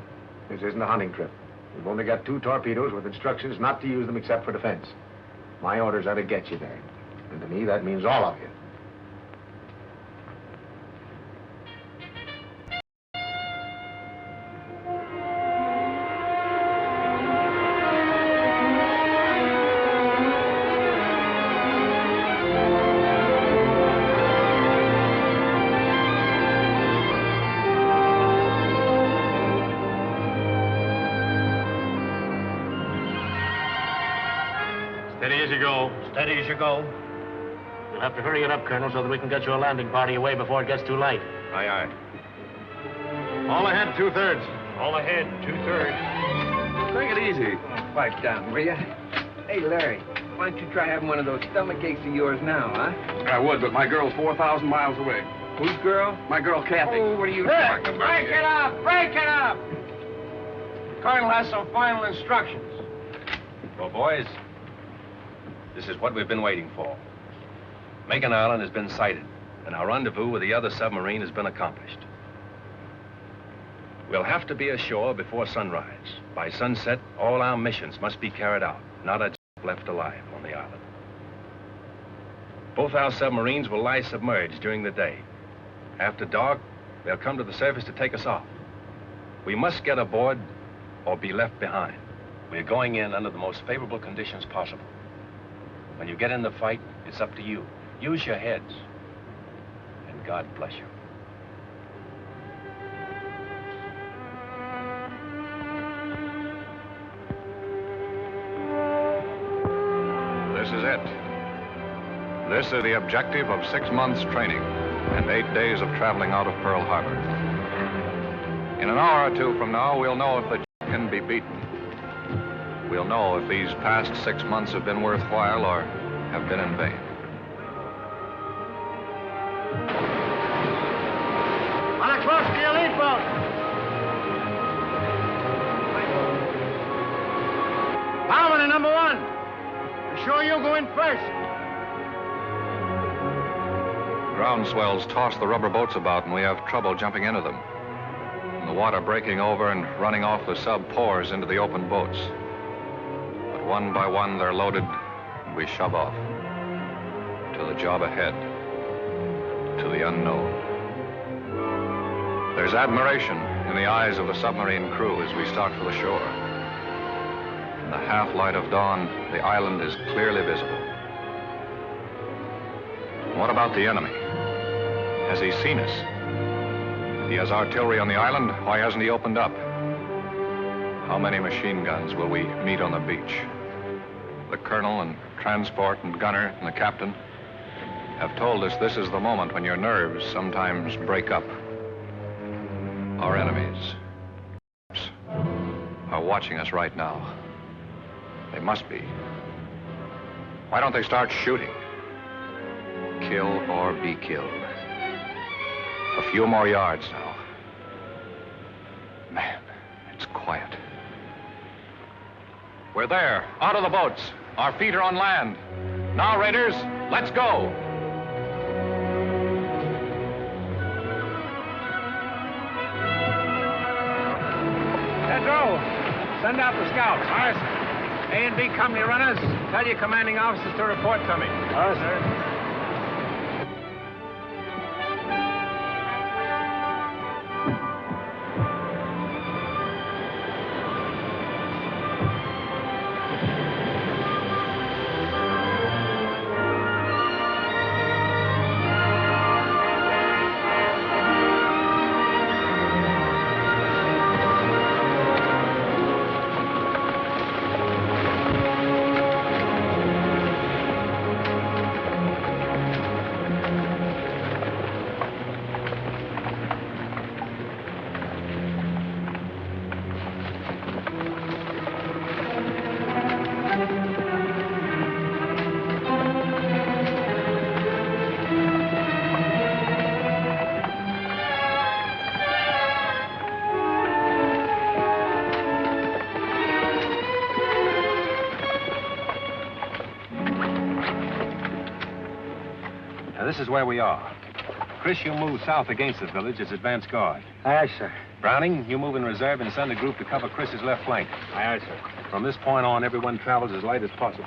This isn't a hunting trip. We've only got 2 torpedoes with instructions not to use them except for defense. My orders are to get you there. And to me, that means all of you. Steady as you go. Steady as you go. You'll have to hurry it up, Colonel, so that we can get your landing party away before it gets too late. Aye, aye. All ahead, 2/3. All ahead, 2/3. Take it easy. Pipe down, will you? Hey, Larry, why don't you try having one of those stomach aches of yours now, huh? I would, but my girl's 4,000 miles away. Whose girl? My girl, Kathy. Oh, what are you talking about? Break it up! Break it up! The Colonel has some final instructions. Well, boys, this is what we've been waiting for. Makin Island has been sighted, and our rendezvous with the other submarine has been accomplished. We'll have to be ashore before sunrise. By sunset, all our missions must be carried out, not a left alive on the island. Both our submarines will lie submerged during the day. After dark, they'll come to the surface to take us off. We must get aboard or be left behind. We're going in under the most favorable conditions possible. When you get in the fight, it's up to you. Use your heads. And God bless you. This is it. This is the objective of 6 months' training and 8 days of traveling out of Pearl Harbor. In an hour or 2 from now, we'll know if the can be beaten. We'll know if these past 6 months have been worthwhile or have been in vain. On a close to your lead boat. Bowman to number 1. Be sure you go in first. Ground swells toss the rubber boats about, and we have trouble jumping into them. And the water breaking over and running off the sub pours into the open boats. But one by one, they're loaded, and we shove off. To the job ahead. To the unknown. There's admiration in the eyes of the submarine crew as we start for the shore. In the half-light of dawn, the island is clearly visible. What about the enemy? Has he seen us? He has artillery on the island. Why hasn't he opened up? How many machine guns will we meet on the beach? The colonel and transport and gunner and the captain have told us this is the moment when your nerves sometimes break up. Our enemies are watching us right now. They must be. Why don't they start shooting? Kill or be killed. A few more yards now. Man, it's quiet. We're there, out of the boats. Our feet are on land. Now, Raiders, let's go. Pedro, send out the scouts. Aye, sir. A and B company runners, tell your commanding officers to report to me. Aye, sir. This is where we are. Chris, you move south against the village as advance guard. Aye, aye, sir. Browning, you move in reserve and send a group to cover Chris's left flank. Aye, aye, sir. From this point on, everyone travels as light as possible.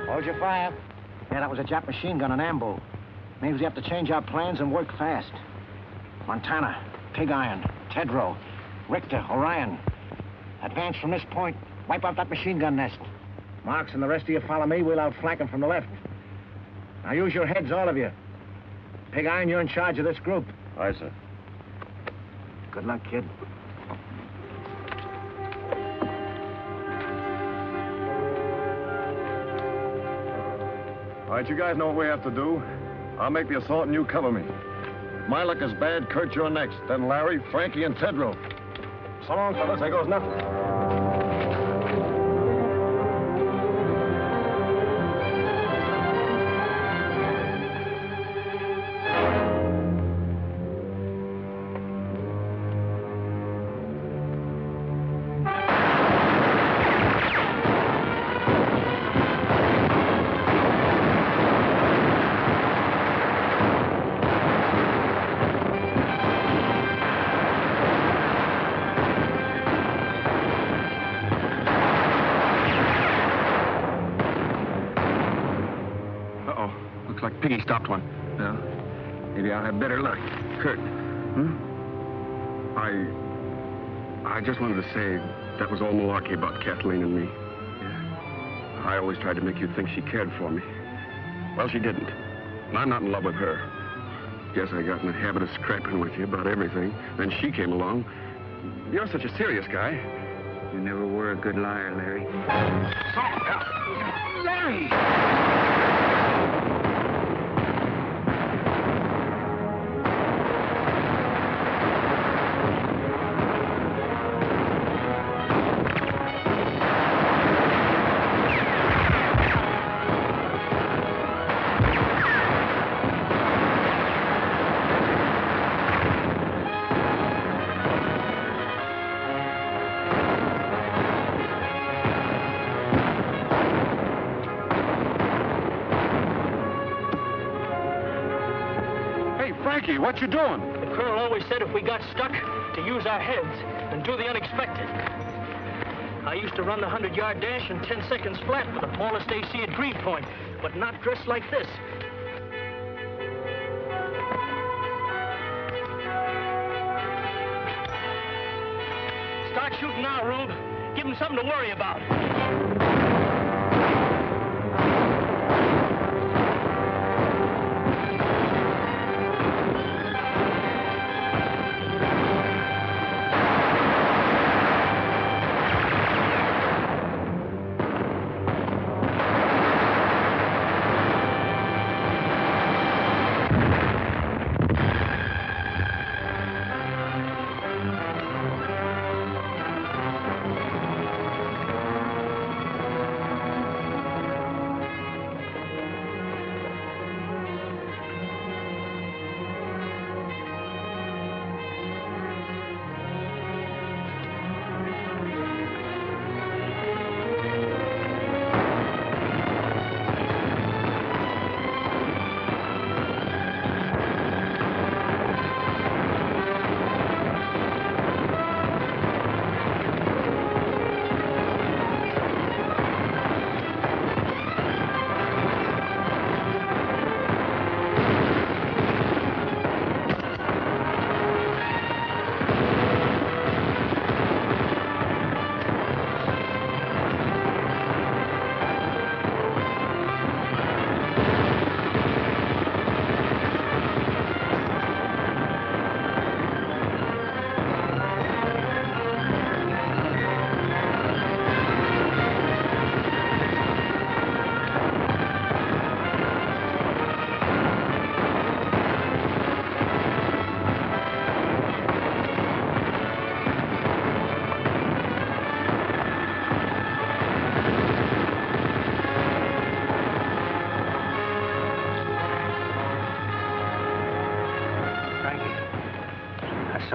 Hold your fire. Yeah, that was a Jap machine gun on ambo. Means we have to change our plans and work fast. Montana, Pig Iron, Tedrow, Richter, Orion. Advance from this point. Wipe out that machine gun nest. Marks and the rest of you follow me. We'll outflank them from the left. Now use your heads, all of you. Pig Iron, you're in charge of this group. Aye, sir. Good luck, kid. All right, you guys know what we have to do. I'll make the assault and you cover me. If my luck is bad, Kurt, you're next. Then Larry, Frankie, and Tedrow. So long, fellas. There goes nothing. Piggy stopped one. Well, maybe I'll have better luck. Kurt. I just wanted to say that was all malarkey about Kathleen and me. Yeah. I always tried to make you think she cared for me. Well, she didn't. And I'm not in love with her. Guess I got in the habit of scrapping with you about everything. Then she came along. You're such a serious guy. You never were a good liar, Larry. Larry! What you doing? The colonel always said if we got stuck, to use our heads and do the unexpected. I used to run the 100-yard dash in 10 seconds flat with the smallest AC at Green Point, but not dressed like this. Start shooting now, Rube. Give him something to worry about.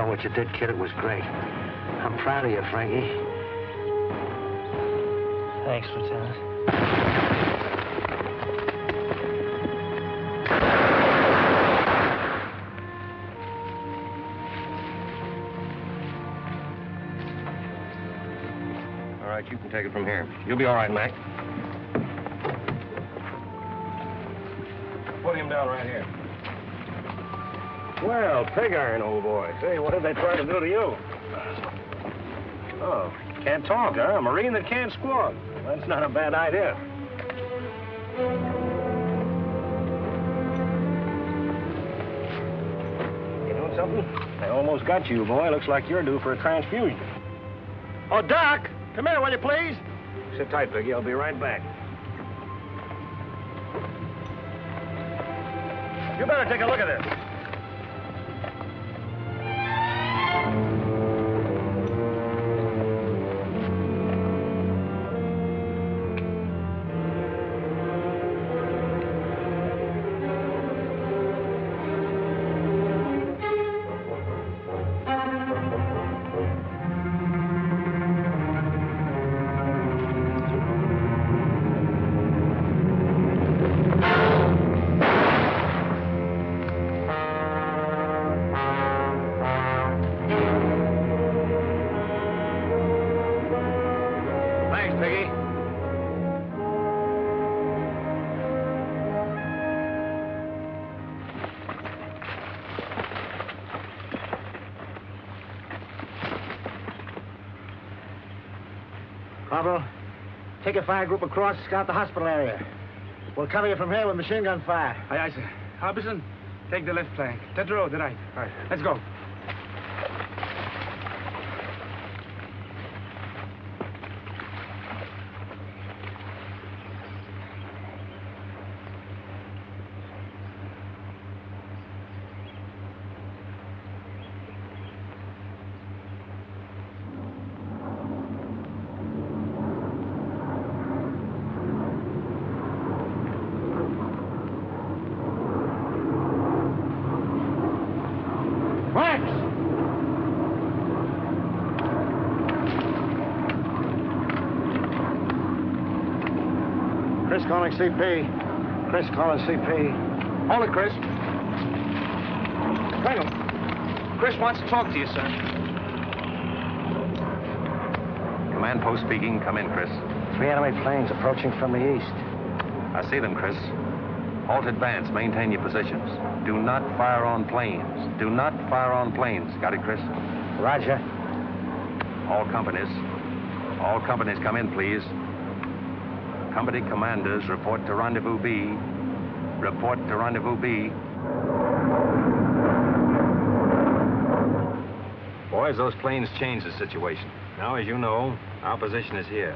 What you did, kid, it was great. I'm proud of you, Frankie. Thanks, Lieutenant. All right, you can take it from here. You'll be all right, Mac. Put him down right here. Well, pig iron, old boy. Say, what did they try to do to you? Oh, can't talk, huh? A Marine that can't squawk. That's not a bad idea. You know something? They almost got you, boy. Looks like you're due for a transfusion. Oh, Doc! Come here, will you, please? Sit tight, Piggy. I'll be right back. You better take a look at this. Corporal, take a fire group across, scout the hospital area. We'll cover you from here with machine gun fire. Aye, aye, sir. Harbison, take the left flank. That road, the right. Right. Let's go. Chris calling CP. Chris calling CP. Hold it, Chris. Colonel, Chris wants to talk to you, sir. Command post speaking. Come in, Chris. 3 enemy planes approaching from the east. I see them, Chris. Halt advance. Maintain your positions. Do not fire on planes. Do not fire on planes. Got it, Chris? Roger. All companies come in, please. Company commanders, report to Rendezvous B. Report to Rendezvous B. Boys, those planes changed the situation. Now, as you know, our position is here.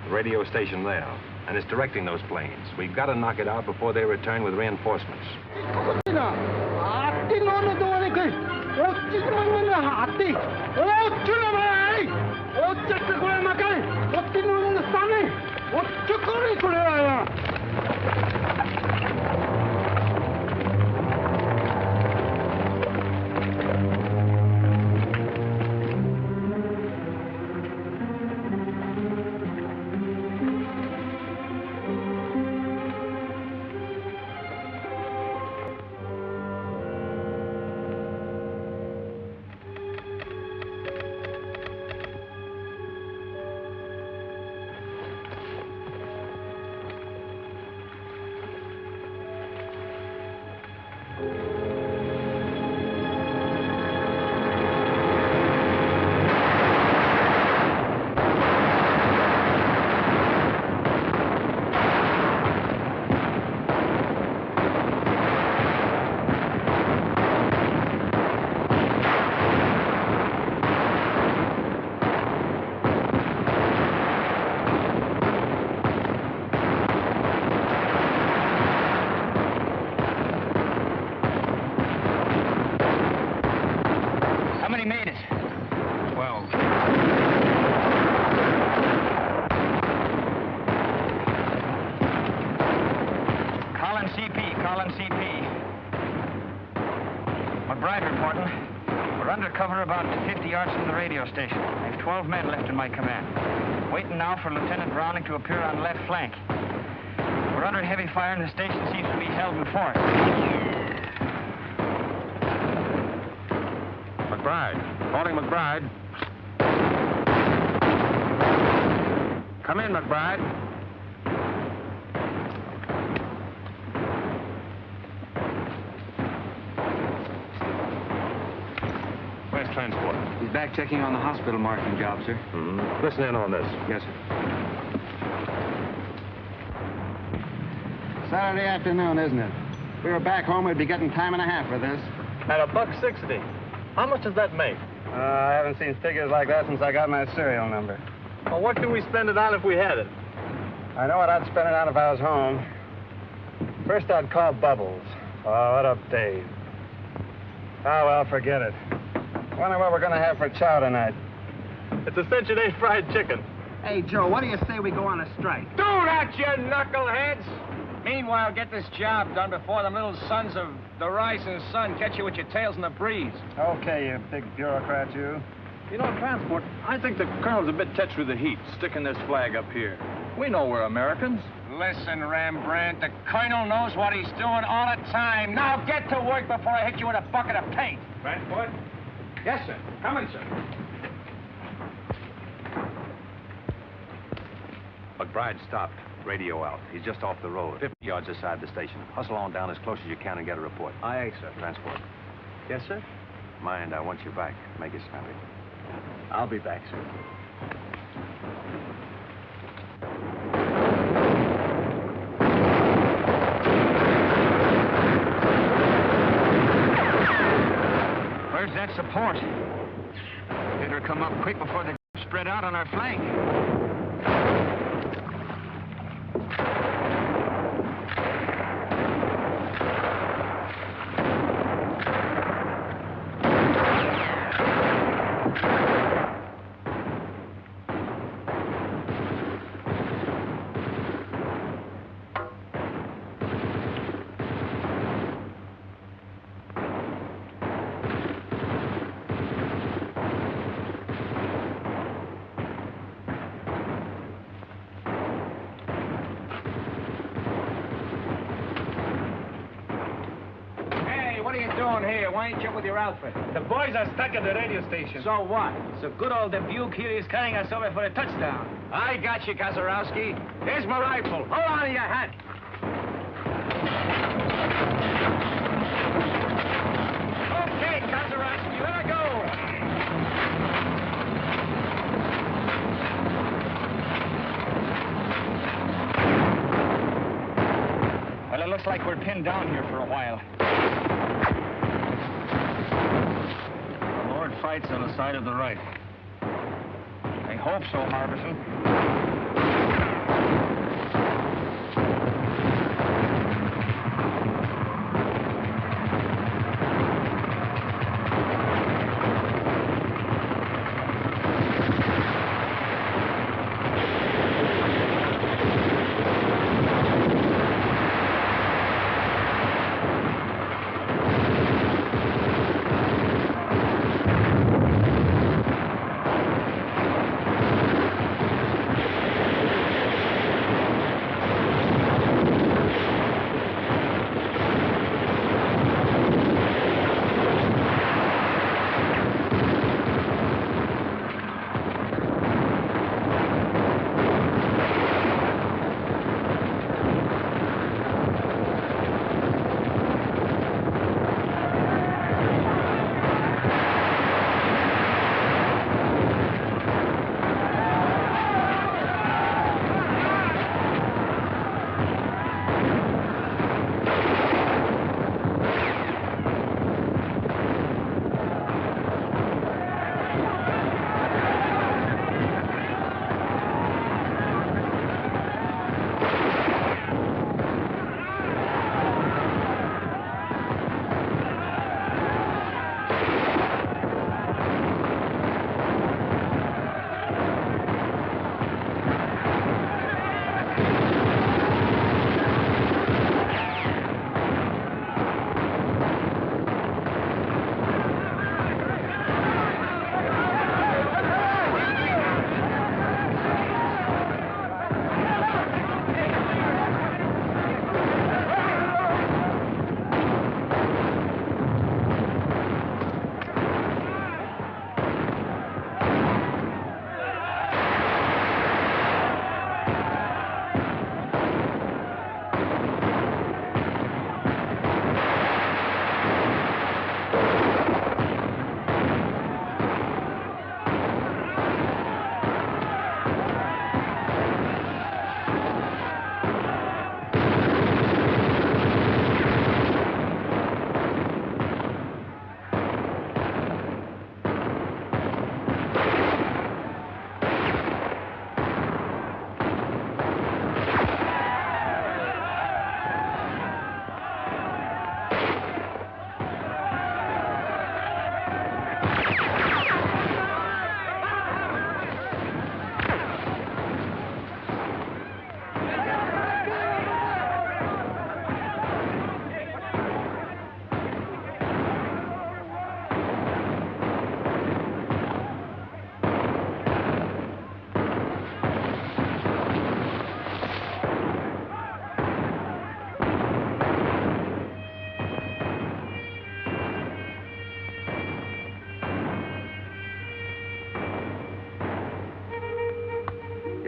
The radio station there. And it's directing those planes. We've got to knock it out before they return with reinforcements. Station. I have 12 men left in my command. Waiting now for Lieutenant Browning to appear on the left flank. We're under heavy fire and the station seems to be held in force. McBride. Calling McBride. Come in, McBride. Where's transport? He's back checking on the hospital marking job, sir. Mm-hmm. Listen in on this. Yes, sir. Saturday afternoon, isn't it? If we were back home, we'd be getting time and a half for this. At $1.60. How much does that make? I haven't seen figures like that since I got my serial number. Well, what can we spend it on if we had it? I know what I'd spend it on if I was home. First, I'd call Bubbles. Oh, what up, Dave? Oh, well, forget it. Wonder what we're going to have for chow tonight. It's a cinch-a-day fried chicken. Hey, Joe, what do you say we go on a strike? Do that, you knuckleheads! Meanwhile, get this job done before them little sons of the rising sun catch you with your tails in the breeze. Okay, you big bureaucrat, you. You know, Transport, I think the Colonel's a bit touched with the heat, sticking this flag up here. We know we're Americans. Listen, Rembrandt, the Colonel knows what he's doing all the time. Now get to work before I hit you with a bucket of paint. Transport? Yes, sir. Coming, sir. McBride stopped. Radio out. He's just off the road, 50 yards aside the station. Hustle on down as close as you can and get a report. Aye, sir. Transport. Yes, sir? Mind, I want you back. Make it snappy. I'll be back, sir. that support. Better come up quick before they spread out on our flank. Why ain't you with your outfit? The boys are stuck at the radio station. So what? So good old Dubuque here is carrying us over for a touchdown. I got you, Kazarowski. Here's my rifle. Hold on to your hat. Okay, Kazarowski, let her go. Well, it looks like we're pinned down here for a while. Fights on the side of the right. I hope so, Harbison.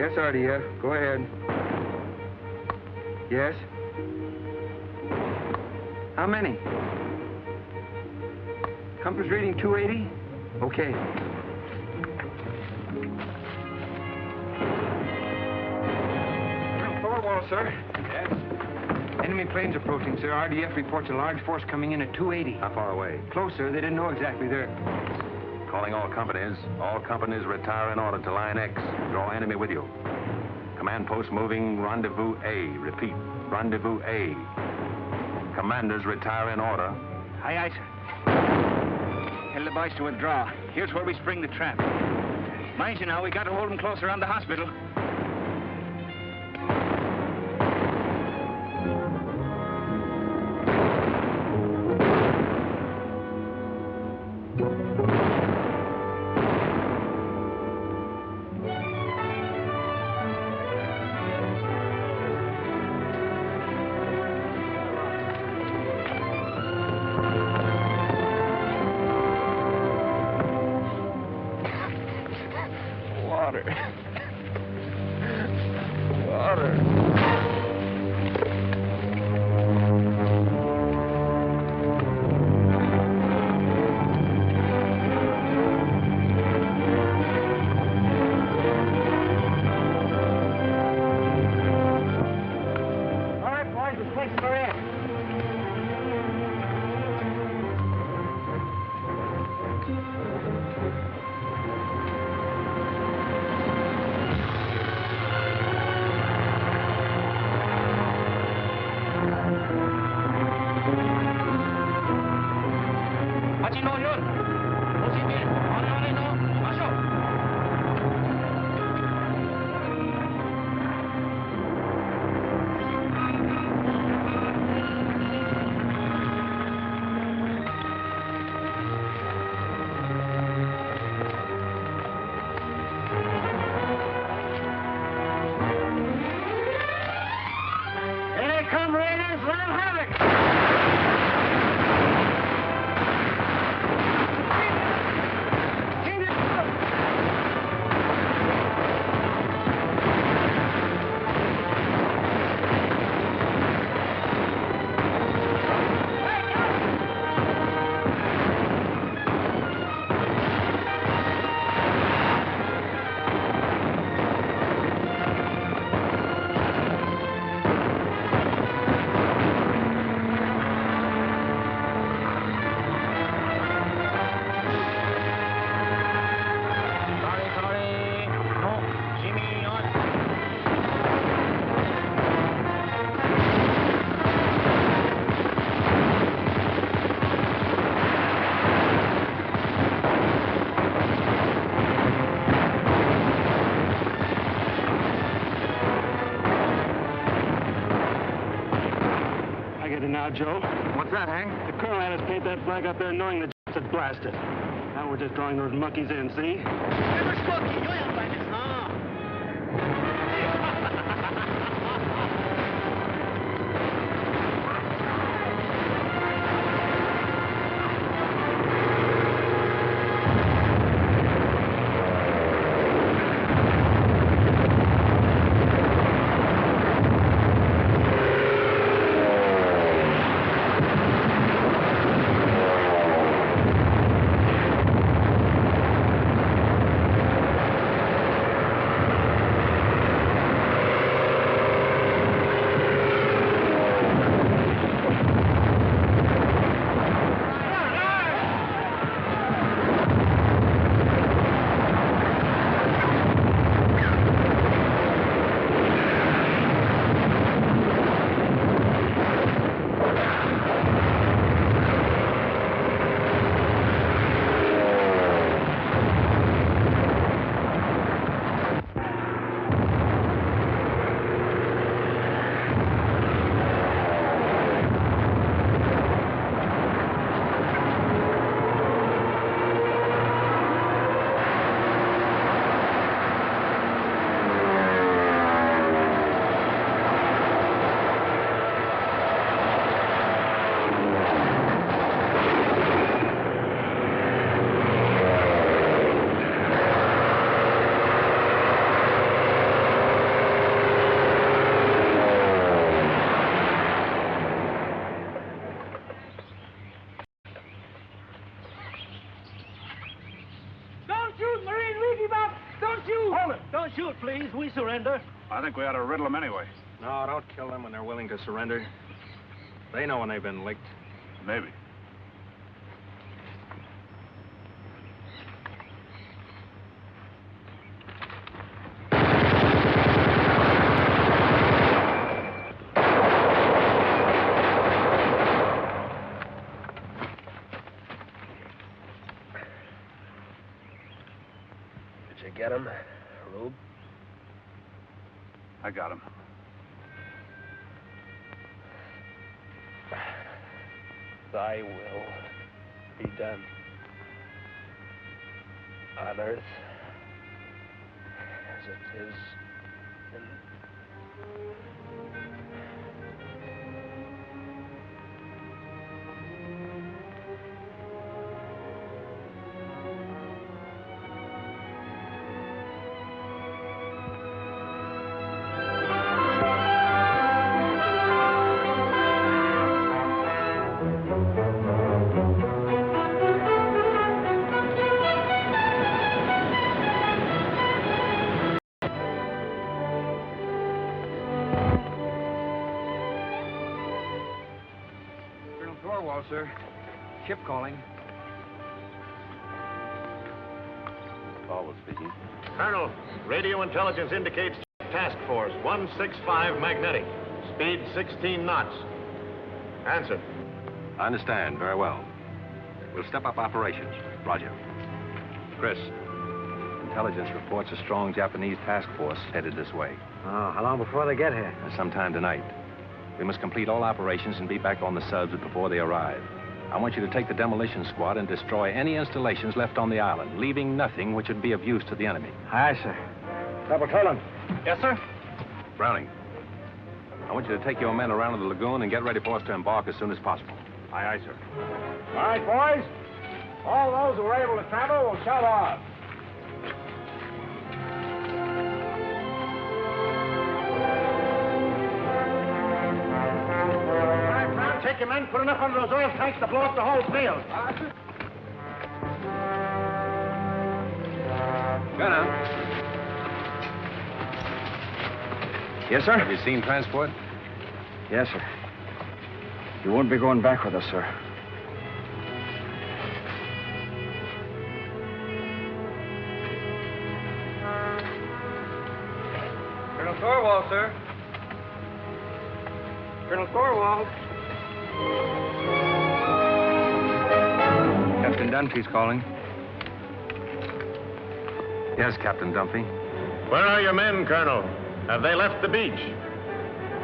Yes, Artie, go ahead. Yes? How many? Compass reading 280? Okay. Forward wall, sir. Yes. Enemy planes approaching, sir. RDF reports a large force coming in at 280. How far away? Close, sir. They didn't know exactly. They're... Calling all companies. All companies retire in order to Line X. Draw enemy with you. Command post moving Rendezvous A. Repeat, Rendezvous A. Commanders retire in order. Aye, aye, sir. Tell the boys to withdraw. Here's where we spring the trap. Mind you now, we got to hold them close around the hospital. Joe. What's that, Hank? The colonel had us paint that flag up there knowing the had blasted. Now we're just drawing those monkeys in, see? Don't shoot, please. We surrender. I think we ought to riddle them anyway. No, don't kill them when they're willing to surrender. They know when they've been licked. Maybe. Did you get him, Rube? I got him. Thy will be done on earth as it is in... Sir. Ship calling. Paul speaking. Colonel, radio intelligence indicates task force 165 magnetic. Speed 16 knots. Answer. I understand very well. We'll step up operations. Roger. Chris, intelligence reports a strong Japanese task force headed this way. Oh, how long before they get here? Sometime tonight. We must complete all operations and be back on the subs before they arrive. I want you to take the demolition squad and destroy any installations left on the island, leaving nothing which would be of use to the enemy. Aye, sir. Double Tolan. Yes, sir? Browning, I want you to take your men around to the lagoon and get ready for us to embark as soon as possible. Aye, aye, sir. All right, boys. All those who are able to travel will shove off. Take your men, put enough under those oil tanks to blow up the whole field. Gunner. Yes, sir? Have you seen transport? Yes, sir. You won't be going back with us, sir. Colonel Thorwald, sir. Colonel Thorwald. Captain Dunphy's calling. Yes, Captain Dunphy. Where are your men, Colonel? Have they left the beach?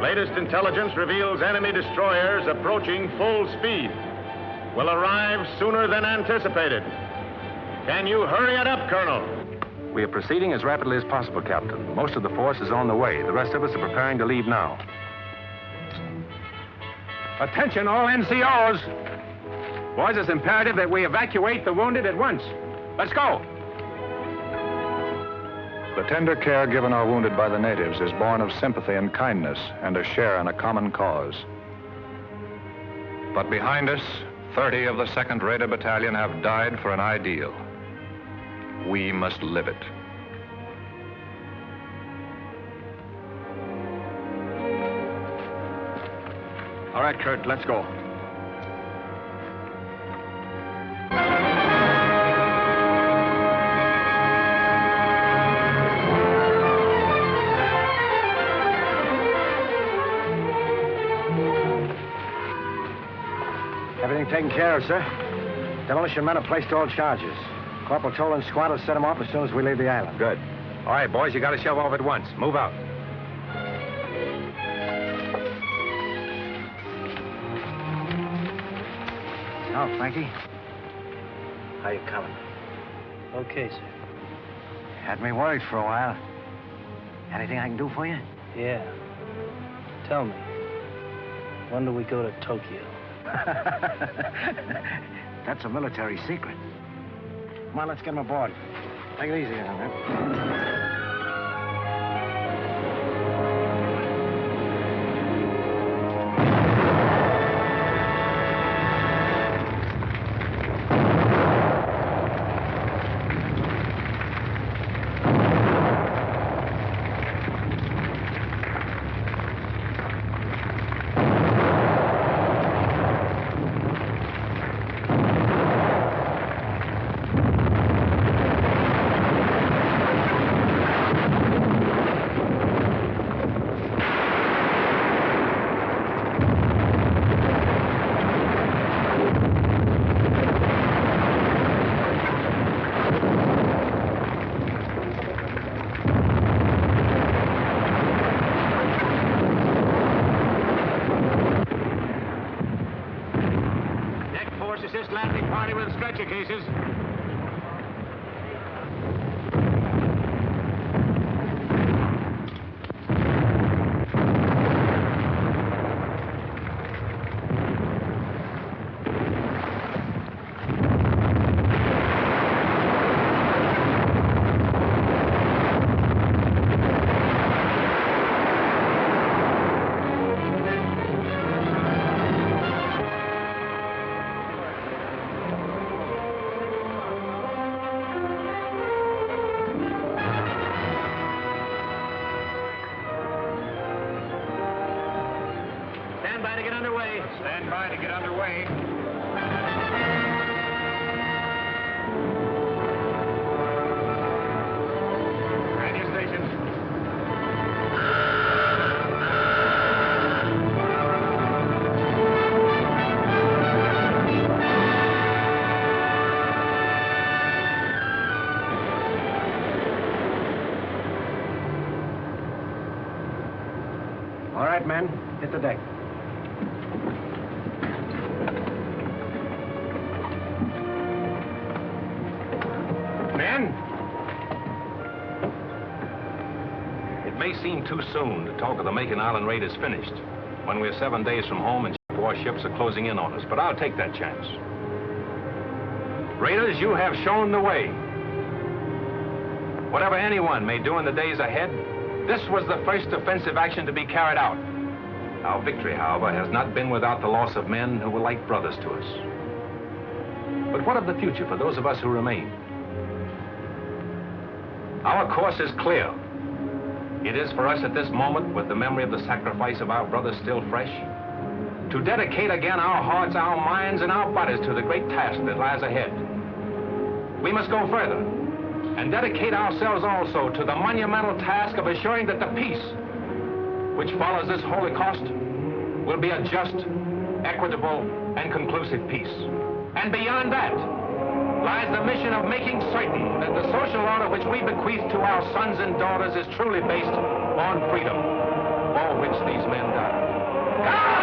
Latest intelligence reveals enemy destroyers approaching full speed. Will arrive sooner than anticipated. Can you hurry it up, Colonel? We are proceeding as rapidly as possible, Captain. Most of the force is on the way. The rest of us are preparing to leave now. Attention, all NCOs. Boys, it's imperative that we evacuate the wounded at once. Let's go. The tender care given our wounded by the natives is born of sympathy and kindness and a share in a common cause. But behind us, 30 of the 2nd Raider Battalion have died for an ideal. We must live it. All right, Kurt, let's go. Everything taken care of, sir. Demolition men have placed all charges. Corporal Tolan's squad will set them off as soon as we leave the island. Good. All right, boys, you got to shove off at once. Move out. Now, Frankie. How you coming? Okay, sir. Had me worried for a while. Anything I can do for you? Yeah. Tell me, when do we go to Tokyo? That's a military secret. Come on, let's get him aboard. Take it easy now, man. picture cases. Stand by to get underway. Radio stations. All right, men, hit the deck. It may seem too soon to talk of the Makin Island raid is finished, when we're 7 days from home and warships are closing in on us, but I'll take that chance. Raiders, you have shown the way. Whatever anyone may do in the days ahead, this was the first offensive action to be carried out. Our victory, however, has not been without the loss of men who were like brothers to us. But what of the future for those of us who remain? Our course is clear. It is for us at this moment, with the memory of the sacrifice of our brothers still fresh, to dedicate again our hearts, our minds, and our bodies to the great task that lies ahead. We must go further and dedicate ourselves also to the monumental task of assuring that the peace which follows this holocaust will be a just, equitable, and conclusive peace. And beyond that lies the mission of making certain that the social order which we bequeath to our sons and daughters is truly based on freedom, for which these men died.